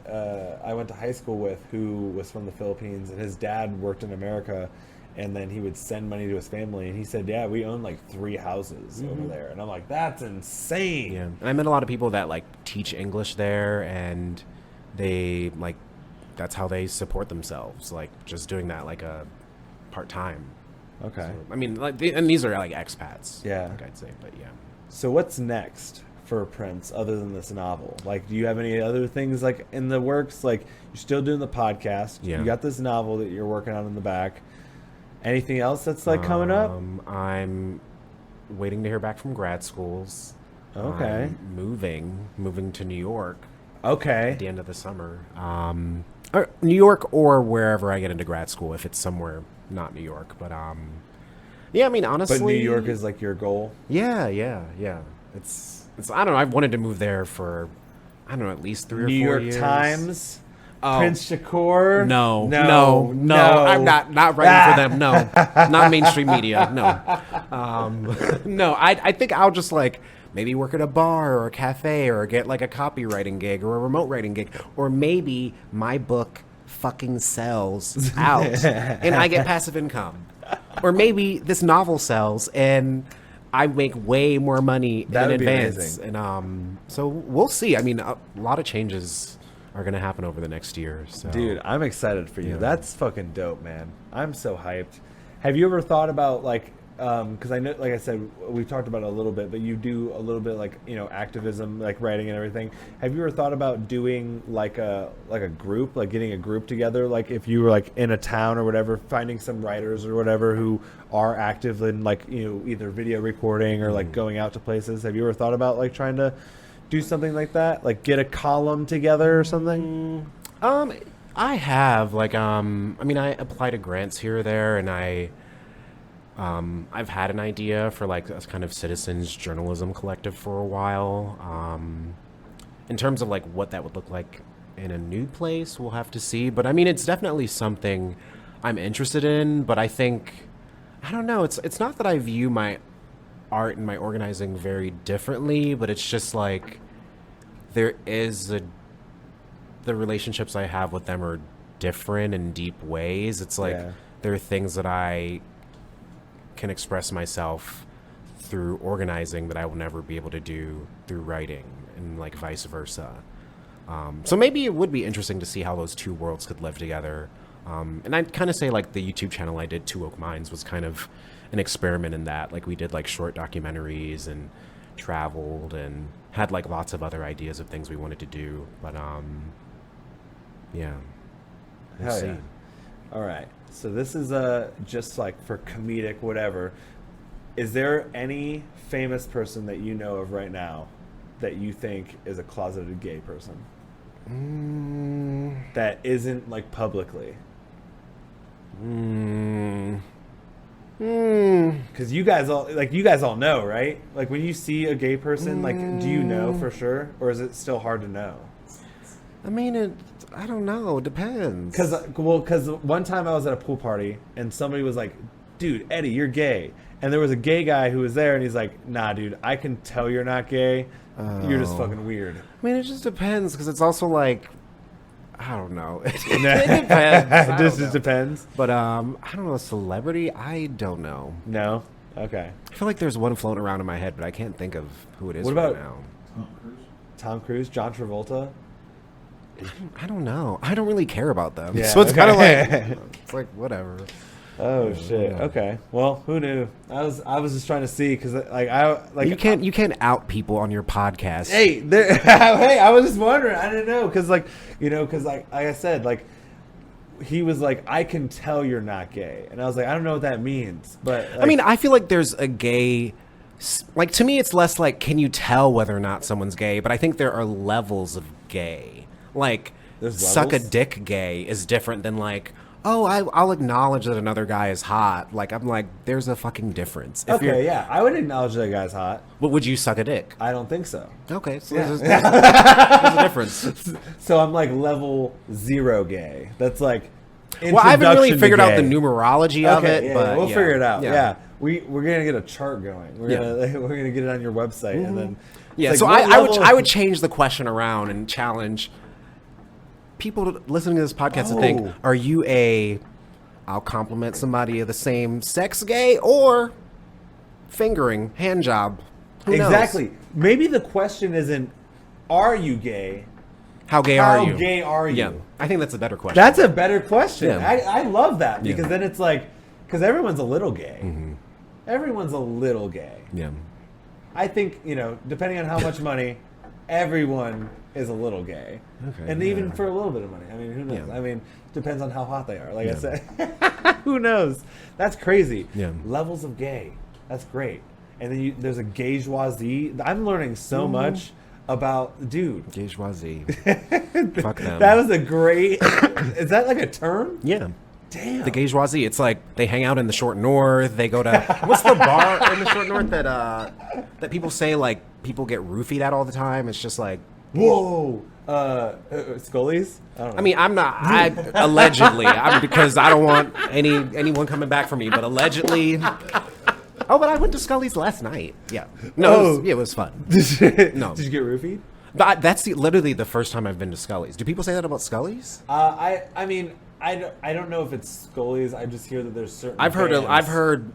I went to high school with who was from the Philippines, and his dad worked in America, and then he would send money to his family, and he said, "Yeah, we own like 3 houses over there," and I'm like, "That's insane." Yeah, and I met a lot of people that like teach English there, and they like that's how they support themselves, like just doing that like a part time. Okay. So, I mean, like, and these are like expats. Yeah. like I'd say, but yeah. So what's next for Prince other than this novel? Like, do you have any other things like in the works? Like, you're still doing the podcast. Yeah. You got this novel that you're working on in the back. Anything else that's like coming up? I'm waiting to hear back from grad schools. Okay. I'm moving to New York Okay. at the end of the summer. Or New York or wherever I get into grad school, if it's somewhere not New York. But yeah, I mean, honestly, But New York is like your goal. Yeah. It's I don't know. I've wanted to move there for I don't know at least 3 or 4 New York years. Times. Oh. Prince Shakur. No. No. I'm not writing for them. No, not mainstream media. No, no. I think I'll just like maybe work at a bar or a cafe or get like a copywriting gig or a remote writing gig, or maybe my book fucking sells out and I get passive income, or maybe this novel sells and I make way more money That in would be advance. amazing. And so we'll see. I mean, a lot of changes are going to happen over the next year. So. Dude, I'm excited for you. Yeah. That's fucking dope, man. I'm so hyped. Have you ever thought about like, because I know, like I said, we've talked about it a little bit, but you do a little bit like, you know, activism, like writing and everything. Have you ever thought about doing like a group, like getting a group together, like if you were like in a town or whatever, finding some writers or whatever who are active in like, you know, either video recording or like going out to places? Have you ever thought about like trying to do something like that, like get a column together or something? I have like I mean, I apply to grants here or there, and I've had an idea for like a kind of citizens journalism collective for a while. In terms of like what that would look like in a new place, we'll have to see. But I mean, it's definitely something I'm interested in. But I think, I don't know. It's not that I view my art and my organizing very differently, but it's just like there is the relationships I have with them are different in deep ways. It's like there are things that I can express myself through organizing that I will never be able to do through writing, and like vice versa. So maybe it would be interesting to see how those two worlds could live together. And I'd kind of say like the YouTube channel I did, Two Oak Minds, was kind of an experiment in that. Like we did like short documentaries and traveled and had like lots of other ideas of things we wanted to do. But yeah, we'll Hell see. yeah. All right. So this is just like for comedic whatever. Is there any famous person that you know of right now that you think is a closeted gay person? That isn't like publicly? Because you guys all know, right? Like when you see a gay person, like do you know for sure, or is it still hard to know? I mean, I don't know. It depends. Because one time I was at a pool party and somebody was like, "Dude, Eddie, you're gay," and there was a gay guy who was there, and he's like, "Nah, dude, I can tell you're not gay. You're just fucking weird." I mean, it just depends, because it's also like, I don't know. It depends. It just depends. But I don't know. A celebrity? I don't know. No. Okay. I feel like there's one floating around in my head, but I can't think of who it is What right about- now. Tom Cruise, John Travolta. I don't know. I don't really care about them. Yeah, So it's kind of okay. like, it's like whatever. Oh shit. Yeah. Okay. Well, who knew? I was just trying to see because like You can't out people on your podcast. Hey, hey, I was just wondering. I didn't know because like I said, like he was like, I can tell you're not gay, and I was like, I don't know what that means, but like, I mean, I feel like there's a gay. Like to me, it's less like can you tell whether or not someone's gay, but I think there are levels of gay. Like There's suck a levels? dick gay is different than like, oh, I'll acknowledge that another guy is hot. Like I'm like, there's a fucking difference. If okay, yeah, I would acknowledge that guy's hot. But would you suck a dick? I don't think so. Okay, so Yeah. there's a difference. So I'm like level 0 gay. That's like. Well, I haven't really introduction to figured out the gay. numerology of it, yeah, but we'll figure it out. Yeah. Yeah. We're gonna get a chart going. We're Yeah. gonna get it on your website, and then Yeah, It's so like, what I would level I of- would change the question around and challenge people listening to this podcast to think: Oh. are you a I'll compliment somebody of the same sex gay or fingering hand job? Who knows? Exactly. Maybe the question isn't, are you gay? How gay How are you? gay are you? Yeah, I think that's a better question. That's a better question. Yeah. I love that Yeah. because then it's like, because everyone's a little gay. Mm-hmm. Everyone's a little gay. yeah. I think, depending on how much money, everyone is a little gay. Okay, And even yeah. for a little bit of money. I mean, who knows? Yeah. I mean, depends on how hot they are. Like I Yeah. said, who knows? That's crazy. Yeah. Levels of gay. That's great. And then there's a gaygeoisie. I'm learning so much about, dude. Gaygeoisie. Fuck them. That was a great. Is that like a term? Yeah. Damn. The gaygeoisie. It's like they hang out in the short north. They go to what's the bar in the short north that people say like people get roofied at all the time? It's just like Whoa. Scully's? I don't know. I mean, I'm not. Allegedly, because I don't want anyone coming back for me. But allegedly, oh, but I went to Scully's last night. Yeah, no, it was fun. No. Did you get roofied? But that's literally the first time I've been to Scully's. Do people say that about Scully's? I mean, I don't know if it's Scully's. I just hear that there's certain. I've bands. heard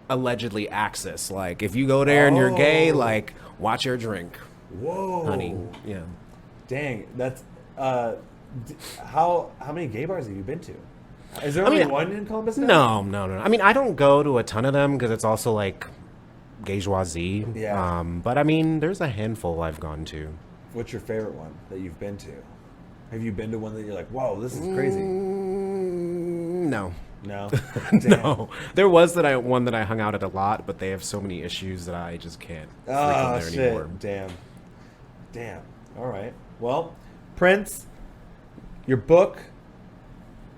allegedly Axis. Like if you go there and you're gay, Oh. like watch your drink, Whoa, honey. Yeah. Dang, that's how many gay bars have you been to? Is there only one in Columbus now? No. I mean, I don't go to a ton of them because it's also like gaygeoisie. Yeah. But I mean, there's a handful I've gone to. What's your favorite one that you've been to? Have you been to one that you're like, whoa, this is crazy? No. No, No. There was one that I hung out at a lot, but they have so many issues that I just can't frequent Oh there shit! anymore. Damn. All right. Well, Prince, your book.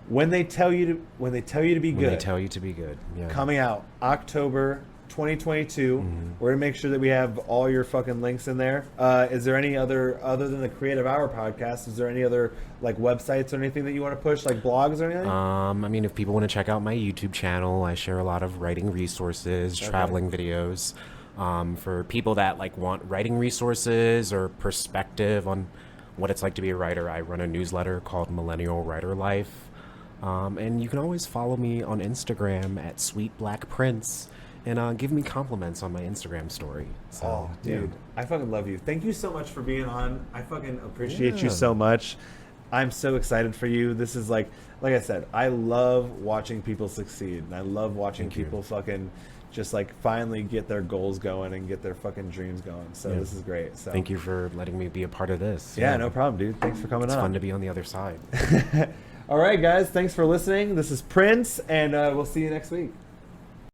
When they tell you to be When they good, tell you to be good. Yeah. coming out October 2022. We're gonna make sure that we have all your fucking links in there. Is there any other than the Creative Hour podcast? Is there any other like websites or anything that you want to push, like blogs or anything? I mean, if people want to check out my YouTube channel, I share a lot of writing resources, traveling videos. For people that like want writing resources or perspective on what it's like to be a writer, I run a newsletter called Millennial Writer Life. And you can always follow me on Instagram at Sweet Black Prince and give me compliments on my Instagram story. So, Oh, dude, yeah. I fucking love you. Thank you so much for being on. I fucking appreciate you Yeah. so much. I'm so excited for you. This is like I said, I love watching people succeed, and I love watching Thank you. people fucking just like finally get their goals going and get their fucking dreams going. So Yeah. this is great. So Thank you for letting me be a part of this. Yeah, no problem, dude. Thanks for coming It's on. fun to be on the other side. All right, guys. Thanks for listening. This is Prince, and we'll see you next week.